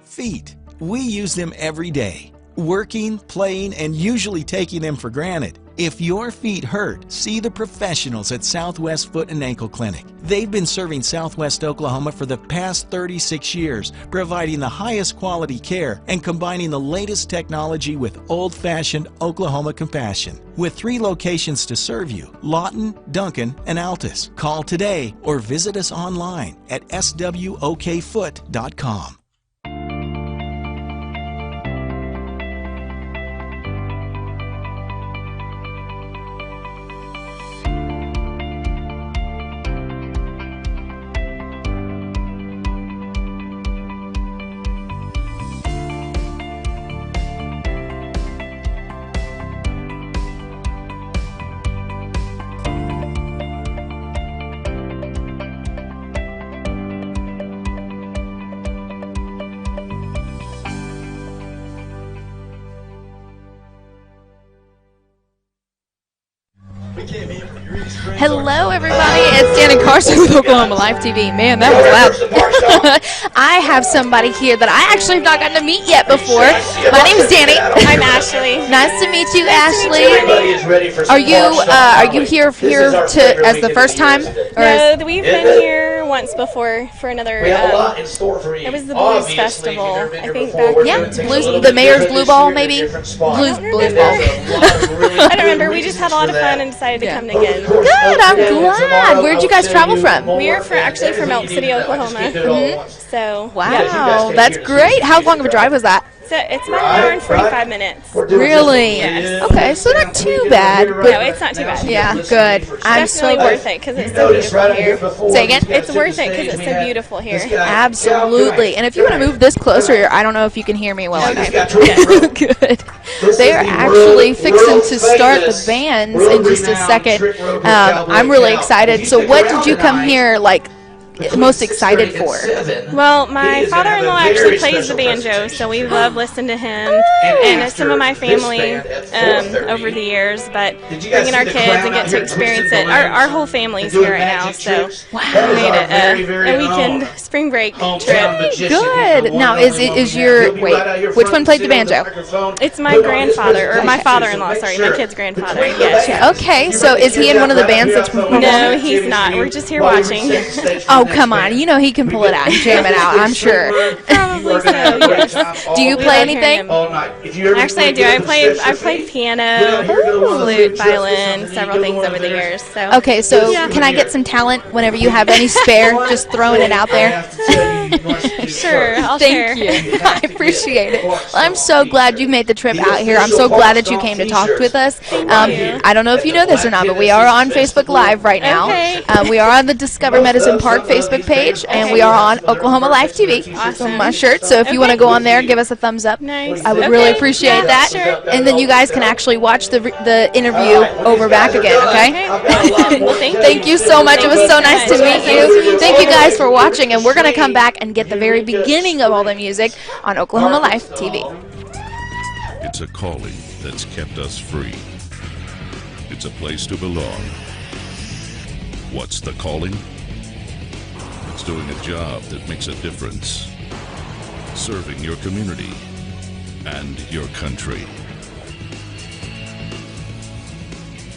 Feet. We use them every day, working, playing, and usually taking them for granted. If your feet hurt, see the professionals at Southwest Foot and Ankle Clinic. They've been serving Southwest Oklahoma for the past 36 years, providing the highest quality care and combining the latest technology with old-fashioned Oklahoma compassion. With 3 locations to serve you, Lawton, Duncan, and Altus. Call today or visit us online at swokfoot.com. Hello, everybody. It's Dan and Carson with Oklahoma Live TV. Man, that was loud. I have somebody here that I actually have not gotten to meet yet before. My name is Danny. I'm Ashley. Nice to meet you, Ashley. Are you here as the first time? No, we've been here once before for another. It was the Blues Festival, I think. The Mayor's Blue Ball, maybe. Blues Ball. I don't remember. We just had a lot of fun and decided to come again. Good, I'm glad. Where'd you guys travel from? We're actually from Elk City, Oklahoma. Mm-hmm. So wow, that's great. How long of a drive was that? So it's about an hour and 45 minutes. Really? Yes. Okay, so not too bad. No, it's not too bad. Yeah, good. It's definitely worth it because it's so beautiful here. Say again? It's worth it because it's so beautiful here. Absolutely. And if you want to move this closer, I don't know if you can hear me well enough. Good. They are actually fixing to start the bands in just a second. I'm really excited. So what did you come here, most excited for? Well, my father-in-law actually plays the banjo, so we love listening to him and some of my family over the years, but bringing our kids and get to experience it. Our whole family's here right now, so we made it a weekend spring break trip. Good. Now, which one played the banjo? It's my grandfather, or my father-in-law, sorry, my kid's grandfather, yes. Okay, so is he in one of the bands that's performing? No, he's not. We're just here watching. Oh, Oh, come on. You know he can pull it out and jam it out, I'm sure. Probably so, yes. Do you play anything? Actually, I do. I've played piano, flute, violin, several things over the years. So. Okay, so can I get some talent whenever you have any spare? Just throwing it out there. Sure, I'll Thank share. you. I appreciate it. Well, I'm so glad you made the trip out here. I'm so glad that you came to talk with us. I don't know if you know this or not, but we are on Facebook Live right now. Okay. We are on the Discover Medicine Park Facebook page, and we are on Oklahoma Live TV. Awesome. My shirt. So if you want to go on there, give us a thumbs up. Nice. I would really appreciate that. Sure. And then you guys can actually watch the interview over back again. Okay. Well, Thank you so much. It was so nice to meet you. Thank you guys for watching, and we're going to come back and get the very beginning of all the music on Oklahoma Live TV. It's a calling that's kept us free. It's a place to belong. What's the calling? It's doing a job that makes a difference. Serving your community and your country.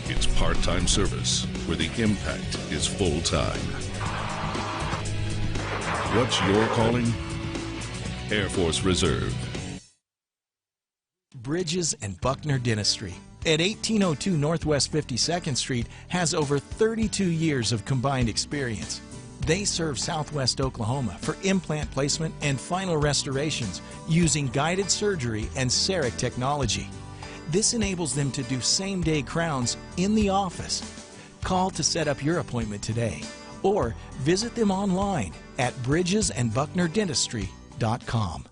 It's part-time service where the impact is full-time. What's your calling? Air Force Reserve. Bridges and Buckner Dentistry at 1802 Northwest 52nd Street has over 32 years of combined experience. They serve Southwest Oklahoma for implant placement and final restorations using guided surgery and CEREC technology. This enables them to do same-day crowns in the office. Call to set up your appointment today or visit them online at bridgesandbucknerdentistry.com.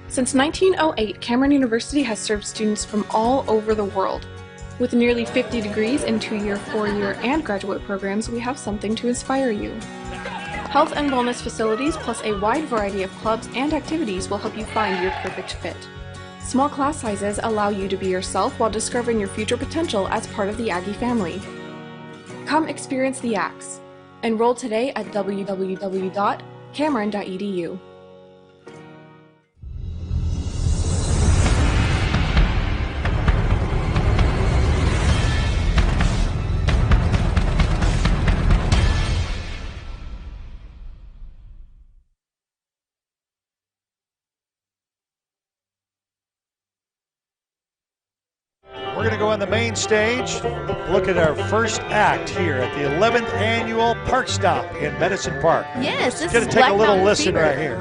Since 1908, Cameron University has served students from all over the world. With nearly 50 degrees in 2-year, 4-year, and graduate programs, we have something to inspire you. Health and wellness facilities plus a wide variety of clubs and activities will help you find your perfect fit. Small class sizes allow you to be yourself while discovering your future potential as part of the Aggie family. Come experience the Axe. Enroll today at www.cameron.edu. We're going to go on the main stage, look at our first act here at the 11th annual Parkstomp in Medicine Park. Yes, this Going is to take Black a little Mountain listen Fever. right here.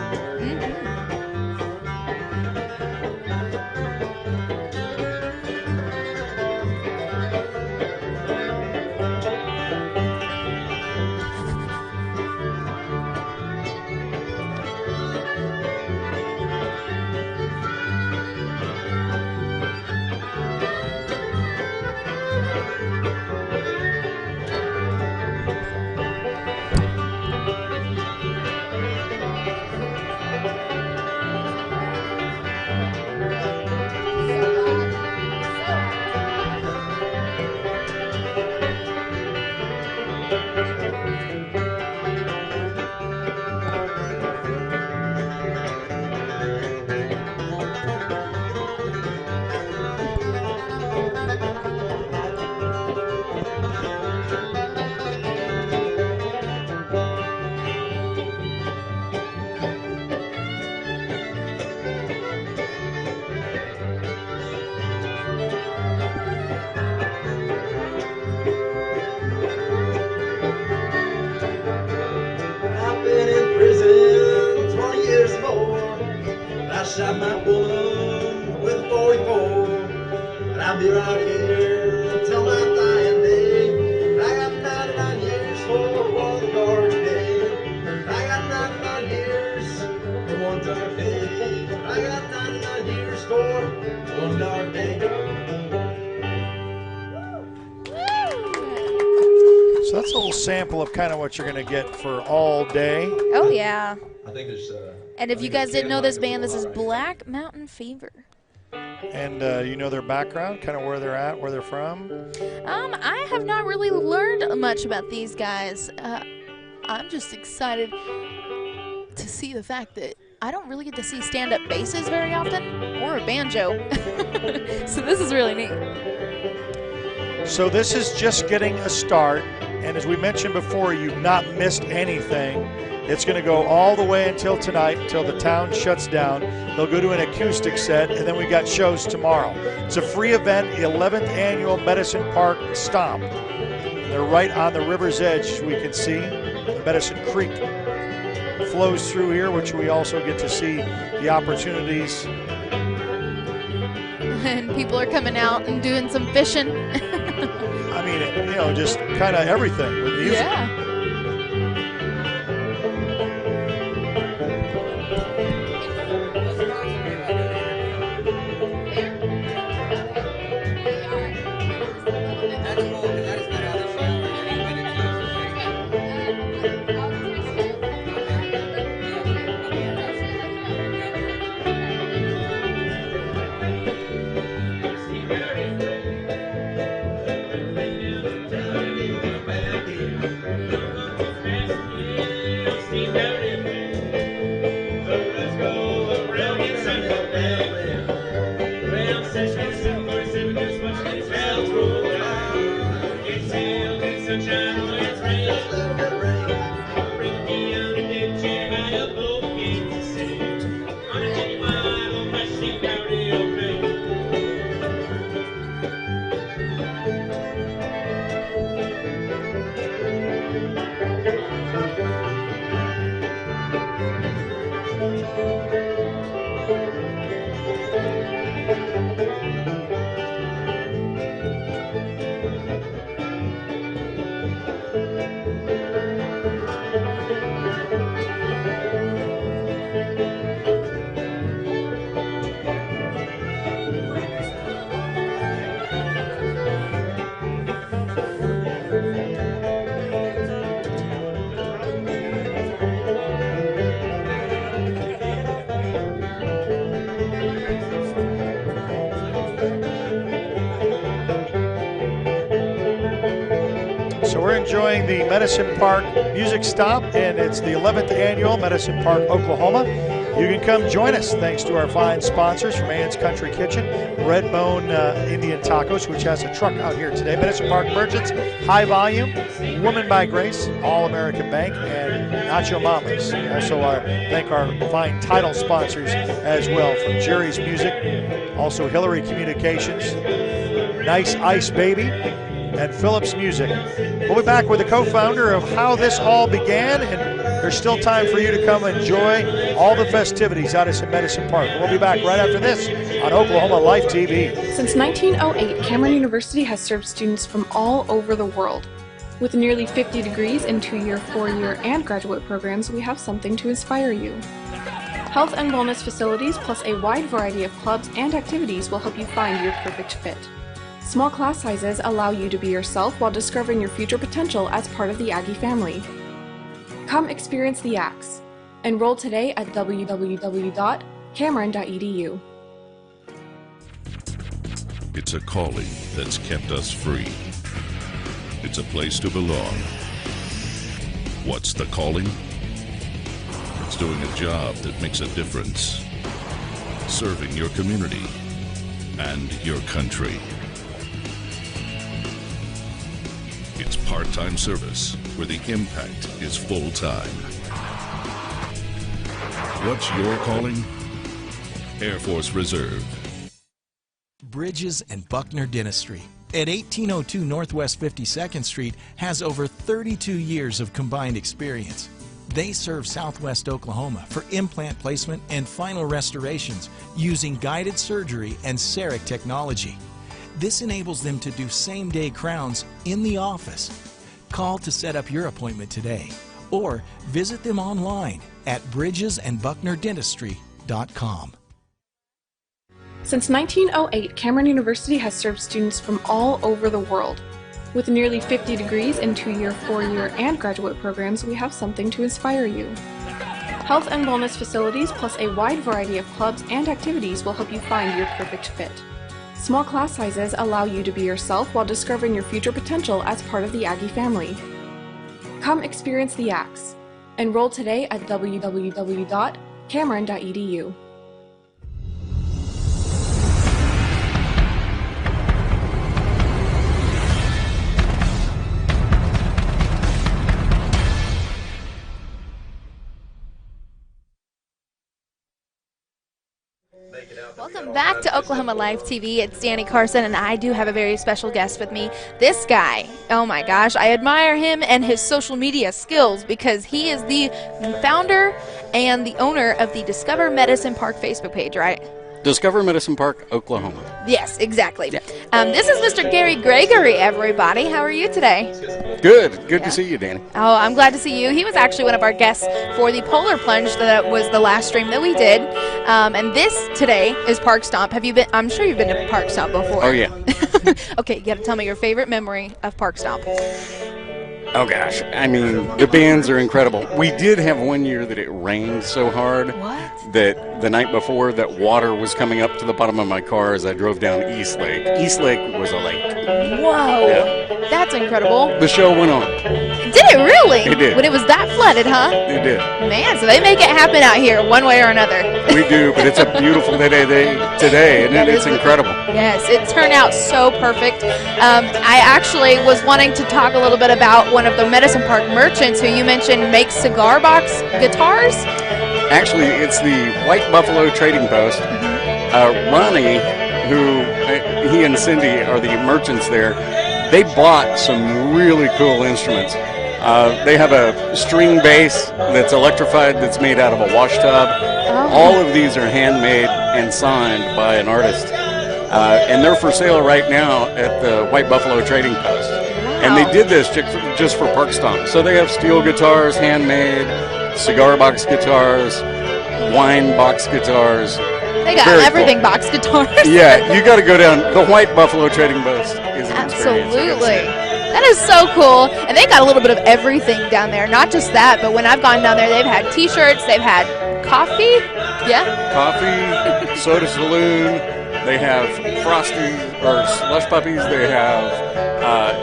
So that's a little sample of kind of what you're going to get for all day. Oh, yeah. I think there's. And if you guys didn't know this band, this is Black Mountain Fever. And you know their background, kind of where they're at, where they're from? I have not really learned much about these guys. I'm just excited to see the fact that I don't really get to see stand-up basses very often, or a banjo. So this is really neat. So this is just getting a start, and as we mentioned before, you've not missed anything. It's going to go all the way until tonight, until the town shuts down. They'll go to an acoustic set, and then we got shows tomorrow. It's a free event, the 11th annual Medicine Park Stomp. They're right on the river's edge, as we can see. The Medicine Creek flows through here, which we also get to see the opportunities. And people are coming out and doing some fishing. I mean, you know, just kind of everything with music. Yeah. So we're enjoying the Medicine Park Music Stop, and it's the 11th annual Medicine Park, Oklahoma. You can come join us thanks to our fine sponsors from Ann's Country Kitchen, Redbone Indian Tacos, which has a truck out here today, Medicine Park Merchants, High Volume, Woman by Grace, All American Bank, and Nacho Mamas. Also thank our fine title sponsors as well, from Jerry's Music, also Hillary Communications, Nice Ice Baby, and Phillips Music. We'll be back with the co-founder of how this all began, and there's still time for you to come enjoy all the festivities out at Medicine Park. We'll be back right after this on Oklahoma Life TV. Since 1908, Cameron University has served students from all over the world. With nearly 50 degrees in 2-year, 4-year, and graduate programs, we have something to inspire you. Health and wellness facilities plus a wide variety of clubs and activities will help you find your perfect fit. Small class sizes allow you to be yourself while discovering your future potential as part of the Aggie family. Come experience the Axe. Enroll today at www.cameron.edu. It's a calling that's kept us free. It's a place to belong. What's the calling? It's doing a job that makes a difference. Serving your community and your country. It's part-time service where the impact is full-time. What's your calling? Air Force Reserve. Bridges and Buckner Dentistry at 1802 Northwest 52nd Street has over 32 years of combined experience. They serve Southwest Oklahoma for implant placement and final restorations using guided surgery and CEREC technology. This enables them to do same-day crowns in the office. Call to set up your appointment today or visit them online at bridgesandbucknerdentistry.com. Since 1908, Cameron University has served students from all over the world. With nearly 50 degrees in 2-year, 4-year, and graduate programs, we have something to inspire you. Health and wellness facilities plus a wide variety of clubs and activities will help you find your perfect fit. Small class sizes allow you to be yourself while discovering your future potential as part of the Aggie family. Come experience the Axe. Enroll today at www.cameron.edu. Welcome back to Oklahoma Live TV. It's Danny Carson, and I do have a very special guest with me. This guy, oh my gosh, I admire him and his social media skills because he is the founder and the owner of the Discover Medicine Park Facebook page, right? Discover Medicine Park, Oklahoma. Yes, exactly. Yeah. This is Mr. Gary Gregory, everybody. How are you today? Good. Good to see you, Danny. Oh, I'm glad to see you. He was actually one of our guests for the Polar Plunge that was the last stream that we did. And this today is Parkstomp. Have you been? I'm sure you've been to Parkstomp before. Oh, yeah. Okay, you got to tell me your favorite memory of Parkstomp. Oh, gosh. I mean, the bands are incredible. We did have one year that it rained so hard that the night before that water was coming up to the bottom of my car as I drove down East Lake. East Lake was a lake. Whoa. Yeah. That's incredible. The show went on. Did it really? It did. When it was that flooded, huh? It did. Man, so they make it happen out here one way or another. We do, but it's a beautiful day today, and it's incredible. Yes, it turned out so perfect. I actually was wanting to talk a little bit about one of the Medicine Park merchants who you mentioned makes cigar box guitars. Actually, it's the White Buffalo Trading Post. Ronnie, he and Cindy are the merchants there. They bought some really cool instruments. They have a string bass that's electrified that's made out of a wash tub. All of these are handmade and signed by an artist. And they're for sale right now at the White Buffalo Trading Post. And they did this just for Parkstomp. So they have steel guitars, handmade, cigar box guitars, wine box guitars. They got everything box guitars. Yeah, you got to go down. The White Buffalo Trading Post is an experience. Absolutely. That is so cool. And they got a little bit of everything down there. Not just that, but when I've gone down there, they've had T-shirts, they've had coffee. Yeah. Coffee, soda saloon. They have Frosty or slush puppies. They have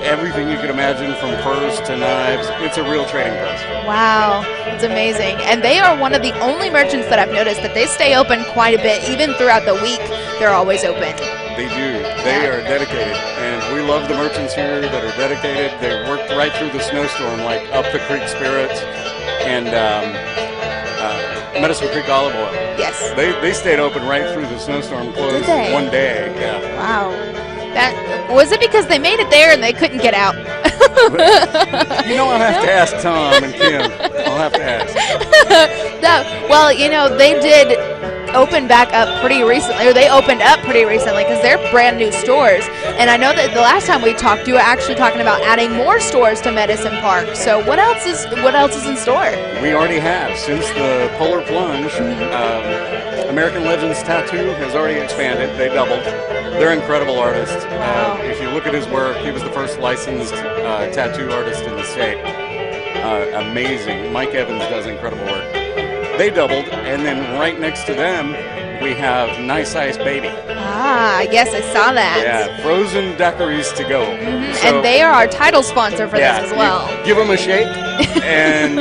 everything you could imagine from furs to knives. It's a real trading post. Wow, it's amazing. And they are one of the only merchants that I've noticed that they stay open quite a bit. Even throughout the week, they're always open. They do. They are dedicated. And we love the merchants here that are dedicated. They worked right through the snowstorm, like Up the Creek Spirits and Medicine Creek Olive Oil. Yes. They stayed open right through the snowstorm, closed one day. Yeah. Wow. That was it because they made it there and they couldn't get out. You know, I'll have to ask Tom and Kim. I'll have to ask. No, well, you know, they did open back up pretty recently, or they opened up pretty recently because they're brand new stores. And I know that the last time we talked, you were actually talking about adding more stores to Medicine Park. So what else is in store? We already have. Since the Polar Plunge, American Legends Tattoo has already expanded. They doubled. They're incredible artists. If you look at his work, he was the first licensed tattoo artist in the state. Amazing. Mike Evans does incredible work. They doubled, and then right next to them, we have Nice Ice Baby. Yes, I saw that. Yeah, frozen daiquiris to go. So, and they are our title sponsor for this as well. Give them a shake, and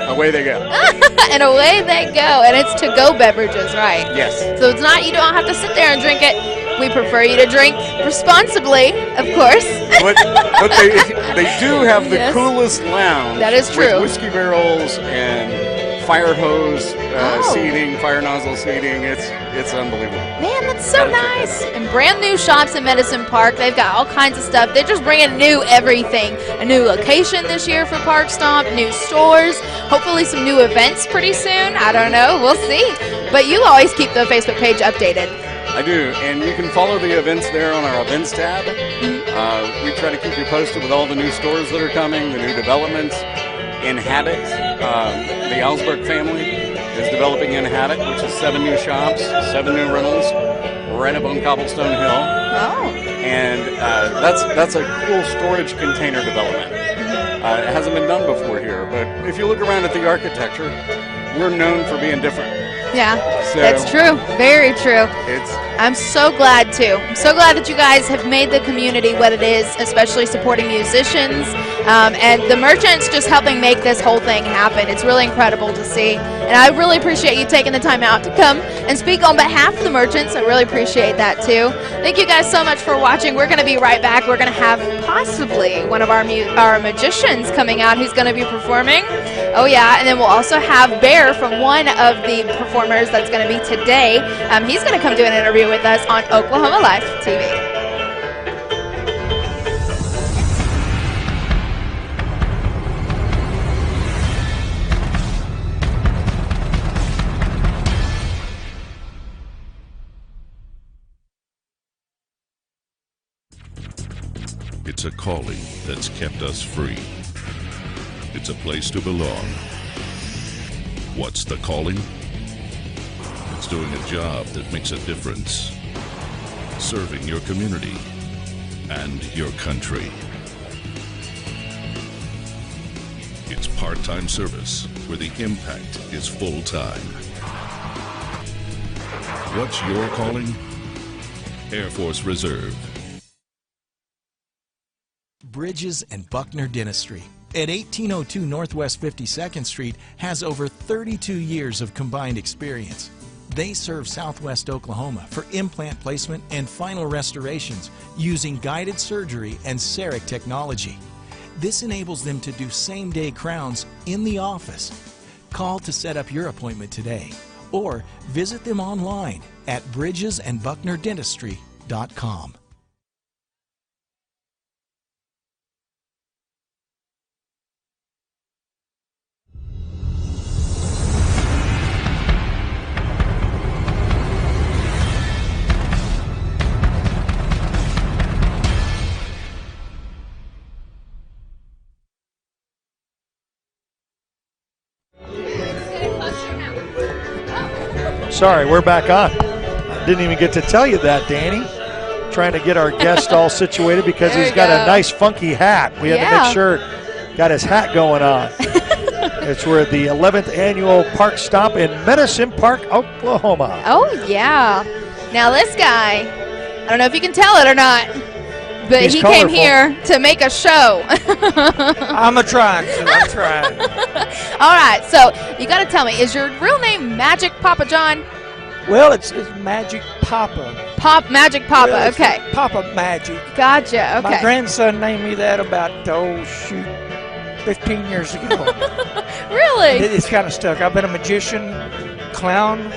away they go. And away they go. And it's to-go beverages, right? Yes. So it's not, you don't have to sit there and drink it. We prefer you to drink responsibly, of course. But they do have the coolest lounge. That is true. With whiskey barrels and fire hose seating, fire nozzle seating. It's unbelievable. Man, that's so nice. And brand new shops in Medicine Park. They've got all kinds of stuff. They're just bringing new everything. A new location this year for Parkstomp, new stores, hopefully some new events pretty soon. I don't know. We'll see. But you always keep the Facebook page updated. I do, and you can follow the events there on our events tab. We try to keep you posted with all the new stores that are coming, the new developments. Inhabit, the Alsberg family is developing Inhabit, which is 7 new shops, 7 new rentals, right up on Cobblestone Hill. And that's a cool storage container development. It hasn't been done before here, but if you look around at the architecture, we're known for being different. Yeah, So, that's true. Very true. It's I'm so glad, too. I'm so glad that you guys have made the community what it is, especially supporting musicians and the merchants just helping make this whole thing happen. It's really incredible to see. And I really appreciate you taking the time out to come and speak on behalf of the merchants. I really appreciate that, too. Thank you guys so much for watching. We're going to be right back. We're going to have possibly one of our magicians coming out who's going to be performing. Oh, yeah. And then we'll also have Bear from one of the performers that's going to be today. He's going to come do an interview with us on Oklahoma Live TV. It's a calling that's kept us free. It's a place to belong. What's the calling? It's doing a job that makes a difference. Serving your community and your country. It's part-time service where the impact is full-time. What's your calling? Air Force Reserve. Bridges and Buckner Dentistry at 1802 Northwest 52nd Street has over 32 years of combined experience. They serve Southwest Oklahoma for implant placement and final restorations using guided surgery and CEREC technology. This enables them to do same-day crowns in the office. Call to set up your appointment today or visit them online at bridgesandbucknerdentistry.com. Sorry, we're back on. Didn't even get to tell you that, Danny. Trying to get our guest all situated because he's got a nice funky hat. We had to make sure got his hat going on. It's we're at the 11th annual Parkstomp in Medicine Park, Oklahoma. Oh, yeah. Now this guy, I don't know if you can tell it or not, but he came here to make a show. I'm trying. All right, so you got to tell me, is your real name Magic Papa John? Well, it's Magic Papa. Magic Papa, well, okay. Papa Magic. Gotcha, okay. My grandson named me that about, 15 years ago. Really? It's kind of stuck. I've been a magician, clown,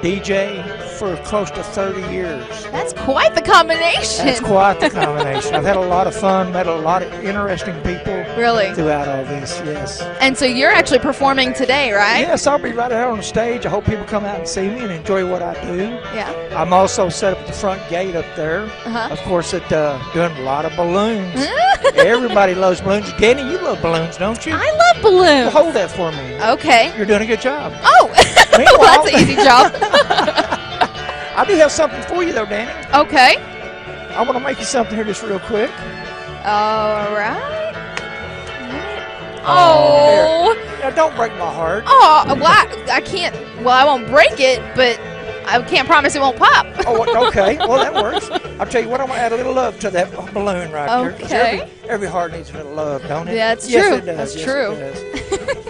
DJ for close to 30 years. That's quite the combination. That's quite the combination. I've had a lot of fun, met a lot of interesting people throughout all this, yes. And so you're actually performing today, right? Yes, I'll be right out on the stage. I hope people come out and see me and enjoy what I do. Yeah. I'm also set up at the front gate up there. Of course, doing a lot of balloons. Everybody loves balloons. Danny, you love balloons, don't you? I love balloons. Well, hold that for me. Okay. You're doing a good job. Oh, well, that's an easy job. I do have something for you, though, Danny. Okay. I want to make you something here just real quick. All right. Oh. Now, don't break my heart. Oh, well, I can't. Well, I won't break it, but I can't promise it won't pop. Oh, okay. Well, that works. I'll tell you what, I'm going to add a little love to that balloon right there. Okay. Every heart needs a little love, don't it? That's yes, true. It does. That's yes, true. It does.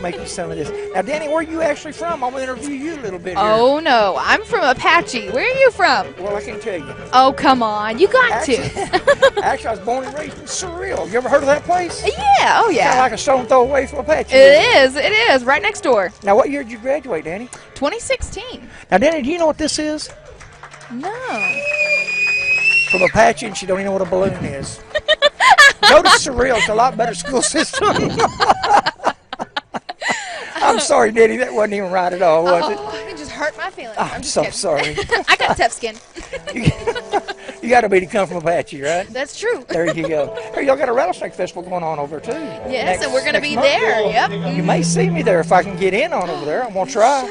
Make you some of this. Now, Danny, where are you actually from? I'm going to interview you a little bit here. Oh, no. I'm from Apache. Where are you from? Well, I can tell you. Oh, come on. You got to. Actually, I was born and raised in Surreal. You ever heard of that place? Yeah. Oh, yeah. Kind of like a stone throw away from Apache. It is. It is. Right next door. Now, what year did you graduate, Danny? 2016. Now, Danny, do you know what this is? No. From Apache, and she don't even know what a balloon is. Go to Surreal. It's a lot better school system. I'm sorry, Danny. That wasn't even right at all, was it? It just hurt my feelings. I'm so kidding. sorry. I got tough skin. You got to be to come from Apache, right? That's true. There you go. Hey, y'all got a rattlesnake festival going on over too. Yes, and we're going to be there. Yep. You may see me there if I can get in on over there. I'm gonna try.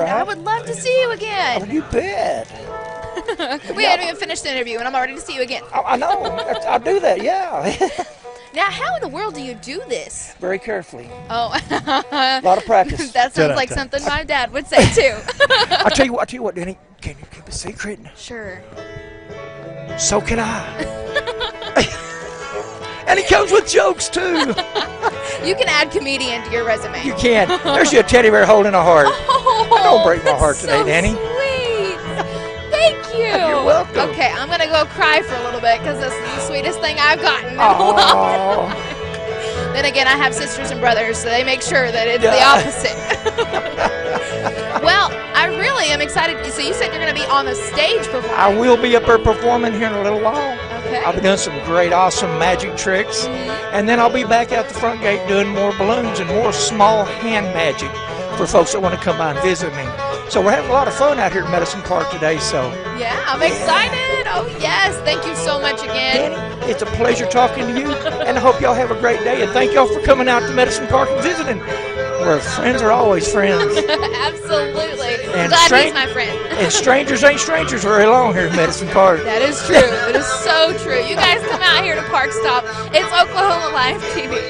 I would love to see you again. Oh, you bet. We haven't even finished the interview, and I'm already to see you again. I know. I'll do that, yeah. Now, how in the world do you do this? Very carefully. Oh. A lot of practice. That sounds like something my dad would say, too. I'll tell you what, Danny. Can you keep a secret? Sure. So can I. And he comes with jokes, too. You can add comedian to your resume. You can. There's your teddy bear holding a heart. Oh, don't break my heart today, Danny. Sweet. Thank you. You're welcome. Okay, I'm going to go cry for a little bit because this is the sweetest thing I've gotten in a Oh. while. Then again, I have sisters and brothers, so they make sure that it's the opposite. Well, I really am excited. So you said you're going to be on the stage performing. I will be up there performing here in a little while. Okay. I'll be doing some great, awesome magic tricks. And then I'll be back out the front gate doing more balloons and more small hand magic for folks that want to come by and visit me. So we're having a lot of fun out here at Medicine Park today. So Yeah, I'm excited. Oh, yes. Thank you so much again. Danny, it's a pleasure talking to you, and I hope y'all have a great day. And thank y'all for coming out to Medicine Park and visiting, where friends are always friends. Absolutely. And Glad he's my friend. And strangers ain't strangers very long here at Medicine Park. That is true. It is so true. You guys come out here to Parkstomp. It's Oklahoma Live TV.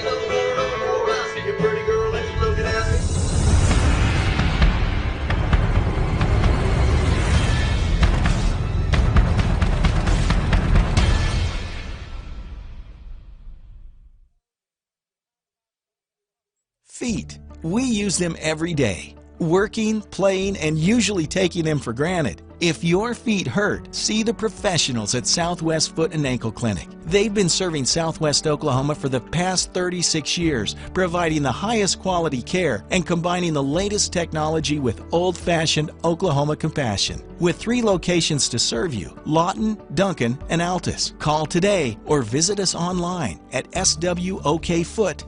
Feet. We use them every day, working, playing, and usually taking them for granted. If your feet hurt, see the professionals at Southwest Foot and Ankle Clinic. They've been serving Southwest Oklahoma for the past 36 years, providing the highest quality care and combining the latest technology with old-fashioned Oklahoma compassion. With 3 locations to serve you, Lawton, Duncan, and Altus. Call today or visit us online at swokfoot.com.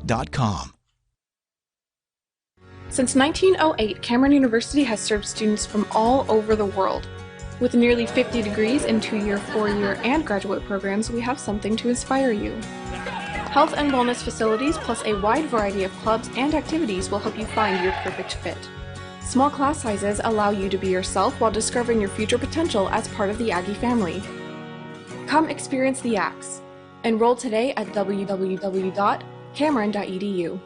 Since 1908, Cameron University has served students from all over the world. With nearly 50 degrees in 2-year, 4-year, and graduate programs, we have something to inspire you. Health and wellness facilities plus a wide variety of clubs and activities will help you find your perfect fit. Small class sizes allow you to be yourself while discovering your future potential as part of the Aggie family. Come experience the Axe. Enroll today at www.cameron.edu.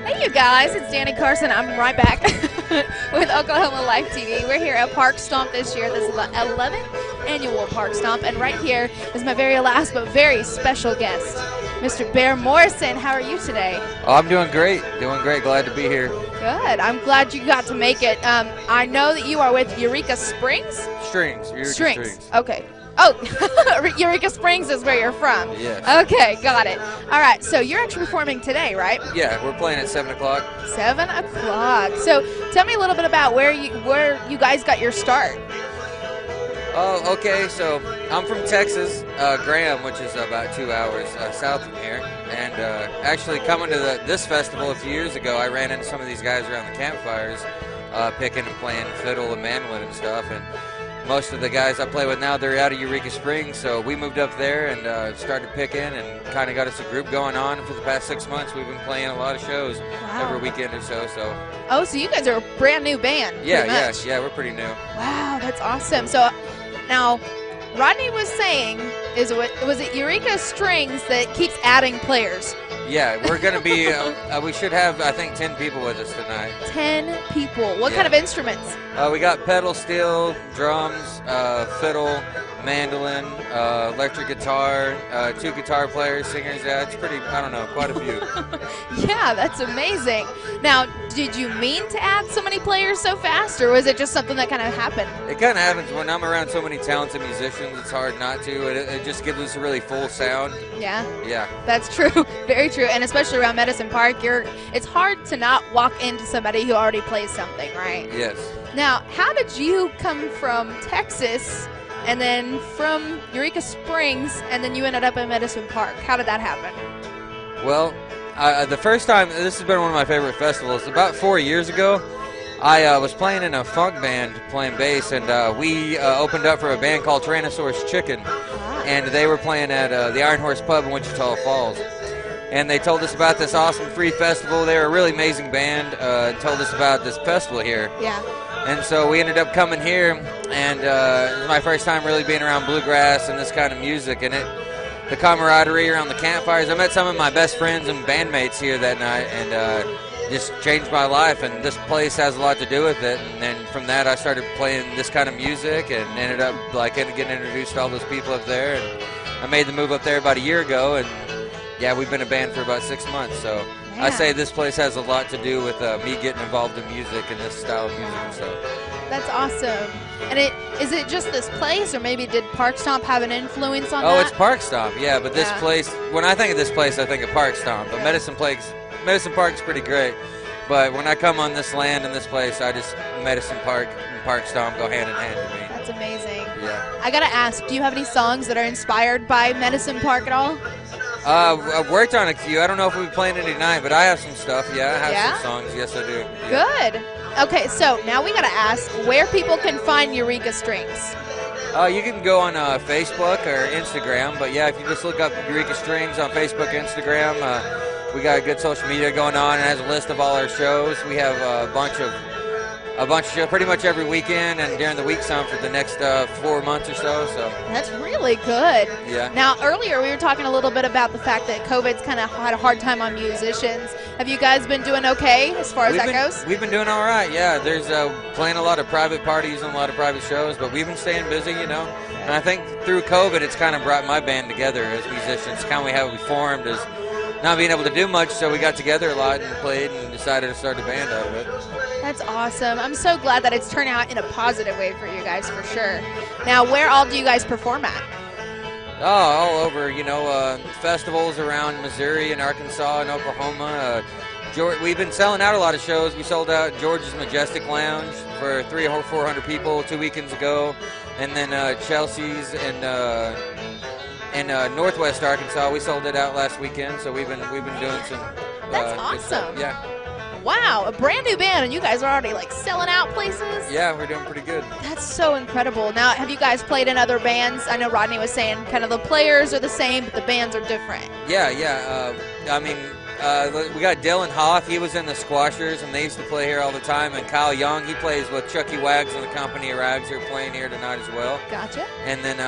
Hey, you guys. It's Danny Carson. I'm right back with Oklahoma Live TV. We're here at Parkstomp this year. This is the 11th annual Parkstomp. And right here is my very last but very special guest, Mr. Bear Morrison. How are you today? Oh, I'm doing great. Doing great. Glad to be here. Good. I'm glad you got to make it. I know that you are with Eureka Springs? Eureka Strings. Okay. Oh, Eureka Springs is where you're from. Yes. Okay, got it. All right, so you're actually performing today, right? Yeah, we're playing at 7 o'clock. 7 o'clock. So tell me a little bit about where you guys got your start. Oh, okay. So I'm from Texas, Graham, which is about 2 hours south from here. And actually coming to this festival a few years ago, I ran into some of these guys around the campfires picking and playing fiddle and mandolin and stuff. And most of the guys I play with now, they're out of Eureka Springs, so we moved up there and started picking and kind of got us a group going on. And for the past 6 months, we've been playing a lot of shows every weekend or so. Oh, so you guys are a brand new band. Yeah, we're pretty new. Wow, that's awesome. So now, Rodney was saying, was it Eureka Strings that keeps adding players? Yeah, we're going to be, we should have, I think, 10 people with us tonight. 10 people. What kind of instruments? We got pedal steel, drums, fiddle, mandolin, electric guitar, 2 guitar players, singers. Yeah, it's pretty, I don't know, quite a few. Yeah, that's amazing. Now, did you mean to add so many players so fast, or was it just something that kind of happened? It kind of happens when I'm around so many talented musicians. It's hard not to. It just gives us a really full sound. Yeah? Yeah. That's true. Very true. And especially around Medicine Park, it's hard to not walk into somebody who already plays something, right? Yes. Now, how did you come from Texas and then from Eureka Springs and then you ended up in Medicine Park? How did that happen? Well, the first time, this has been one of my favorite festivals. About 4 years ago, I was playing in a funk band, playing bass, and we opened up for a band called Tyrannosaurus Chicken, and they were playing at the Iron Horse Pub in Wichita Falls. And they told us about this awesome free festival. They were a really amazing band, and told us about this festival here. Yeah. And so we ended up coming here, and it was my first time really being around bluegrass and this kind of music, and the camaraderie around the campfires. I met some of my best friends and bandmates here that night, and just changed my life, and this place has a lot to do with it. And then from that, I started playing this kind of music, and ended up getting introduced to all those people up there. And I made the move up there about a year ago, and yeah, we've been a band for about 6 months. So I say this place has a lot to do with me getting involved in music and this style of music and stuff. That's awesome. And is it just this place, or maybe did Parkstomp have an influence on that? Oh, it's Parkstomp, yeah. But this place, when I think of this place, I think of Parkstomp. But Medicine Park's pretty great. But when I come on this land and this place, Medicine Park and Parkstomp go hand in hand to me. That's amazing. Yeah. I gotta ask, do you have any songs that are inspired by Medicine Park at all? I've worked on a few. I don't know if we'll be playing any tonight, but I have some stuff. Yeah, I have some songs. Yes, I do. Yeah. Good. Okay, so now we gotta ask where people can find Eureka Strings. You can go on Facebook or Instagram, but yeah, if you just look up Eureka Strings on Facebook, Instagram, we got a good social media going on. It has a list of all our shows. We have a bunch of shows pretty much every weekend, and during the week some for the next 4 months or so. So that's really good. Yeah. Now, earlier we were talking a little bit about the fact that COVID's kind of had a hard time on musicians. Have you guys been doing okay as far as that goes? We've been doing all right. Yeah, there's playing a lot of private parties and a lot of private shows, but we've been staying busy, you know. And I think through COVID, it's kind of brought my band together as musicians. Kind of how we formed is not being able to do much, so we got together a lot and played and decided to start a band out of it. That's awesome. I'm so glad that it's turned out in a positive way for you guys, for sure. Now, where all do you guys perform at? Oh, all over, you know, festivals around Missouri and Arkansas and Oklahoma. We've been selling out a lot of shows. We sold out George's Majestic Lounge for 300 or 400 people 2 weekends ago. And then Chelsea's in Northwest Arkansas, we sold it out last weekend. So we've been doing some. That's awesome. Yeah. Wow, a brand new band, and you guys are already like selling out places? Yeah, we're doing pretty good. That's so incredible. Now, have you guys played in other bands? I know Rodney was saying kind of the players are the same, but the bands are different. Yeah. I mean, we got Dylan Hoff. He was in the Squashers, and they used to play here all the time. And Kyle Young, he plays with Chucky Wags and the Company of Rags. They're playing here tonight as well. Gotcha. And then,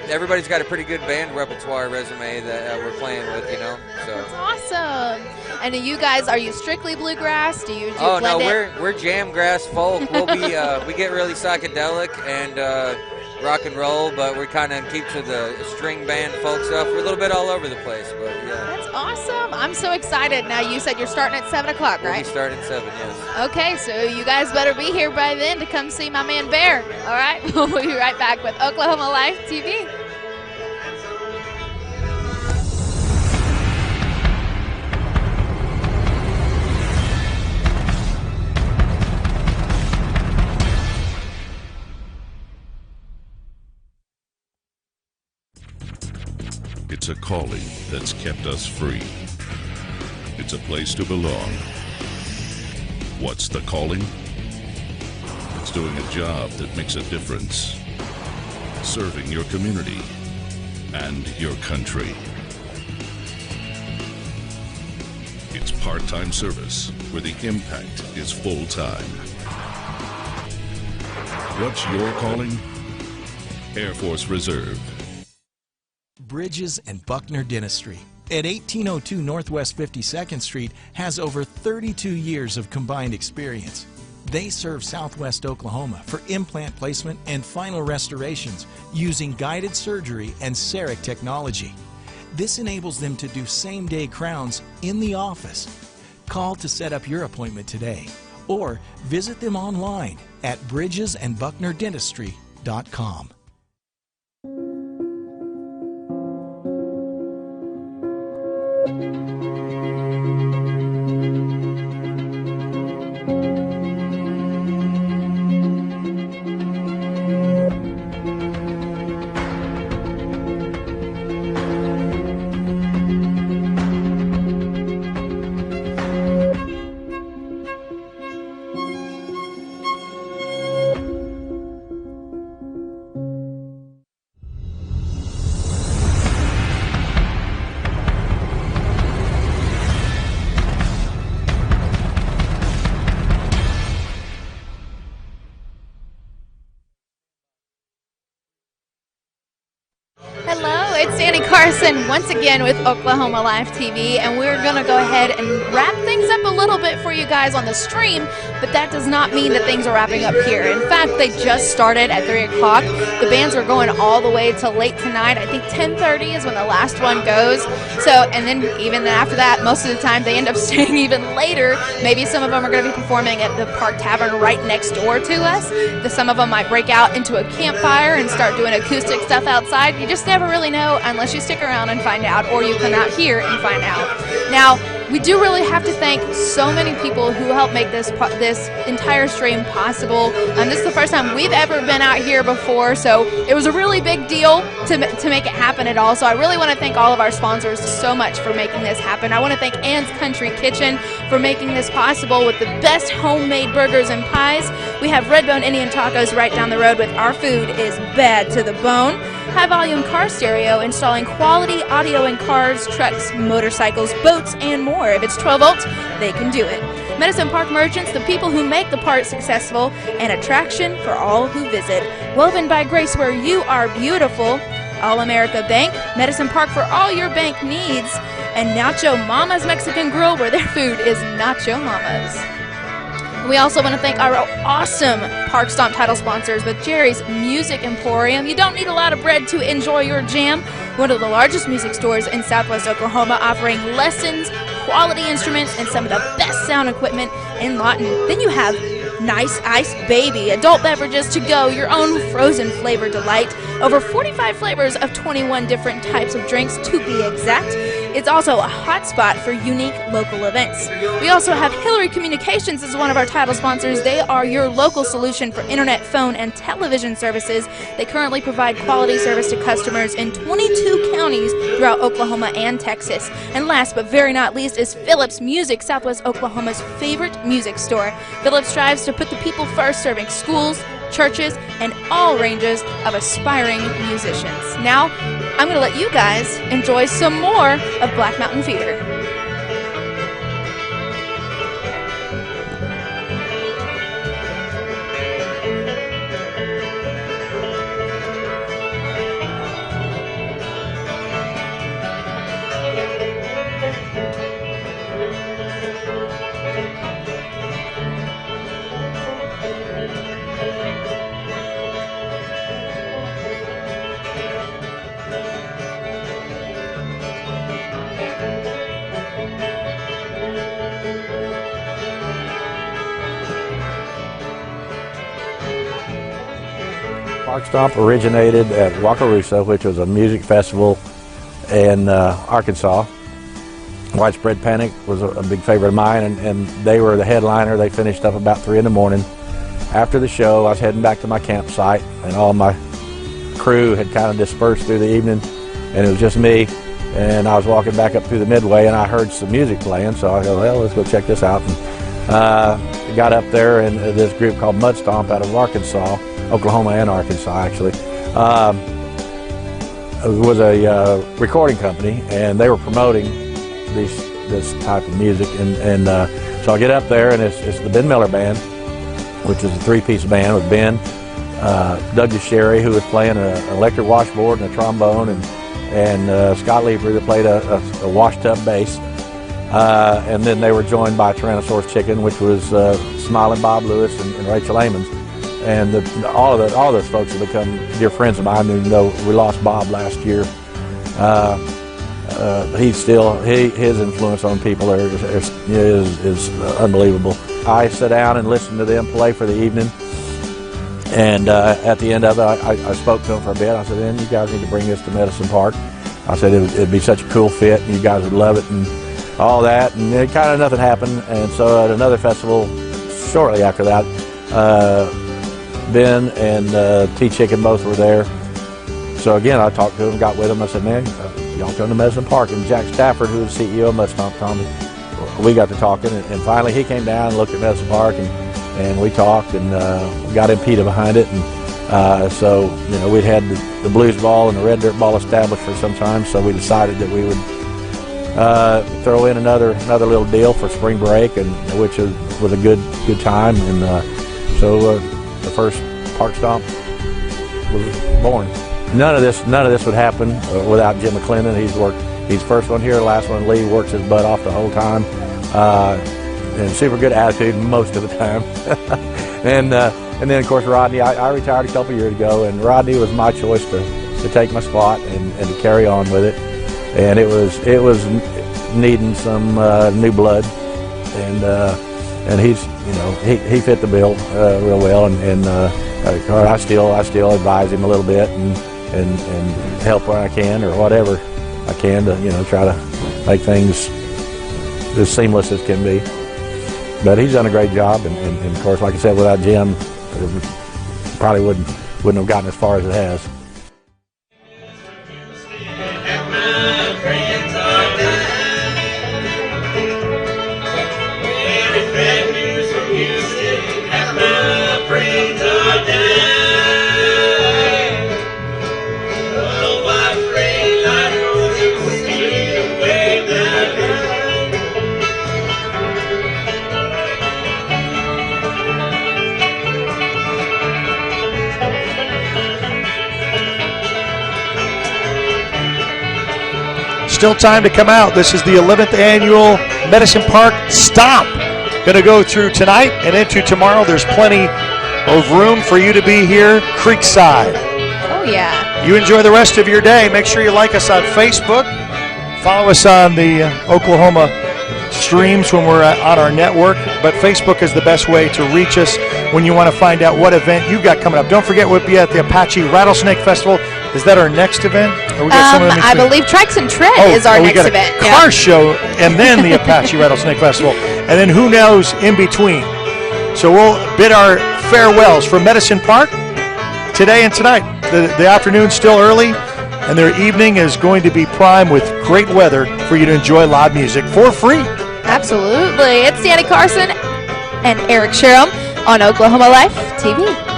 everybody's got a pretty good band repertoire resume that we're playing with, you know. So that's awesome. And you guys, are you strictly bluegrass? Do you Oh no, blend we're jam grass folk. We'll be we get really psychedelic and rock and roll, but we kind of keep to the string band folk stuff. We're a little bit all over the place, but yeah. That's awesome. I'm so excited. Now, you said you're starting at 7 o'clock, right? We'll be starting at 7, yes. Okay, so you guys better be here by then to come see my man Bear. All right, we'll be right back with Oklahoma Life TV. It's a calling that's kept us free. It's a place to belong. What's the calling? It's doing a job that makes a difference. Serving your community and your country. It's part-time service where the impact is full-time. What's your calling? Air Force Reserve. Bridges and Buckner Dentistry at 1802 Northwest 52nd Street has over 32 years of combined experience. They serve Southwest Oklahoma for implant placement and final restorations using guided surgery and CEREC technology. This enables them to do same-day crowns in the office. Call to set up your appointment today or visit them online at bridgesandbucknerdentistry.com. Hello, it's Danny Carson once again with Oklahoma Live TV, and we're going to go ahead and wrap things up a little bit for you guys on the stream, but that does not mean that things are wrapping up here. In fact, they just started at 3 o'clock. The bands are going all the way till late tonight. I think 10:30 is when the last one goes. So, and then even after that, most of the time they end up staying even later. Maybe some of them are going to be performing at the Park Tavern right next door to us. Some of them might break out into a campfire and start doing acoustic stuff outside. You just never really know unless you stick around and find out, or you come out here and find out. Now, we do really have to thank so many people who helped make this entire stream possible. This is the first time we've ever been out here before, so it was a really big deal to make it happen at all. So I really want to thank all of our sponsors so much for making this happen. I want to thank Ann's Country Kitchen for making this possible with the best homemade burgers and pies. We have Redbone Indian Tacos right down the road with Our Food is Bad to the Bone. High Volume Car Stereo, installing quality audio in cars, trucks, motorcycles, boats, and more. If it's 12 volts, they can do it. Medicine Park Merchants, the people who make the park successful, an attraction for all who visit. Woven by Grace, where you are beautiful. All America Bank, Medicine Park for all your bank needs. And Nacho Mama's Mexican Grill, where their food is Nacho Mama's. We also want to thank our awesome Parkstomp title sponsors with Jerry's Music Emporium. You don't need a lot of bread to enjoy your jam. One of the largest music stores in Southwest Oklahoma, offering lessons, quality instruments, and some of the best sound equipment in Lawton. Then you have Nice Ice Baby, adult beverages to go, your own frozen flavor delight. Over 45 flavors of 21 different types of drinks to be exact. It's also a hot spot for unique local events. We also have Hillary Communications as one of our title sponsors. They are your local solution for internet, phone, and television services. They currently provide quality service to customers in 22 counties throughout Oklahoma and Texas. And last but very not least is Phillips Music, Southwest Oklahoma's favorite music store. Phillips strives to put the people first, serving schools, churches, and all ranges of aspiring musicians. Now, I'm going to let you guys enjoy some more of Black Mountain Fever. Parkstomp originated at Wakarusa, which was a music festival in Arkansas. Widespread Panic was a big favorite of mine, and they were the headliner. They finished up about 3 in the morning. After the show, I was heading back to my campsite, and all my crew had kind of dispersed through the evening, and it was just me. And I was walking back up through the midway, and I heard some music playing, so I go, well, let's go check this out. And got up there, and this group called Mudstomp out of Arkansas, Oklahoma and Arkansas actually, it was a recording company, and they were promoting this type of music, and so I get up there, and it's the Ben Miller Band, which is a 3-piece band with Ben, Doug DeSherry, who was playing an electric washboard and a trombone, and Scott Lever, that played a wash tub bass, and then they were joined by Tyrannosaurus Chicken, which was Smiling Bob Lewis and Rachel Amons. And all those folks have become dear friends of mine. Even though we lost Bob last year, his influence on people is unbelievable. I sat down and listened to them play for the evening, and at the end of it, I spoke to them for a bit. I said, "Man, you guys need to bring this to Medicine Park." I said it'd be such a cool fit, and you guys would love it, and all that. And it kind of nothing happened, and so at another festival shortly after that. Ben and T-Chicken both were there. So again, I talked to him, got with him. I said, man, y'all come to Medicine Park. And Jack Stafford, who was CEO of Mudstomp, told me, we got to talking. And finally he came down and looked at Medicine Park, and we talked, and got Impeta behind it. And so, you know, we'd had the Blues Ball and the Red Dirt Ball established for some time, so we decided that we would throw in another little deal for spring break, and which was a good time. And so the first Parkstomp was born. none of this would happen without Jim McClendon. He's first one here, last one to leave, works his butt off the whole time, and super good attitude most of the time. and then of course Rodney, I retired a couple years ago, and Rodney was my choice to take my spot and to carry on with it. And it was needing some new blood, and he's he fit the bill real well, and I still advise him a little bit and help where I can or whatever I can to try to make things as seamless as can be. But he's done a great job, and of course, like I said, without Jim, it probably wouldn't have gotten as far as it has. Still time to come out. This is the 11th annual Medicine Park Stomp. Going to go through tonight and into tomorrow. There's plenty of room for you to be here Creekside. Oh, yeah. You enjoy the rest of your day. Make sure you like us on Facebook. Follow us on the Oklahoma streams when we're on our network. But Facebook is the best way to reach us when you want to find out what event you've got coming up. Don't forget we'll be at the Apache Rattlesnake Festival. Is that our next event? Or we got something in I between? believe Treks and Tread is our next event. Car show, and then the Apache Rattlesnake Festival, and then who knows in between. So we'll bid our farewells from Medicine Park today and tonight. The afternoon's still early, and their evening is going to be prime with great weather for you to enjoy live music for free. Absolutely. It's Danny Carson and Eric Sherham on Oklahoma Life TV.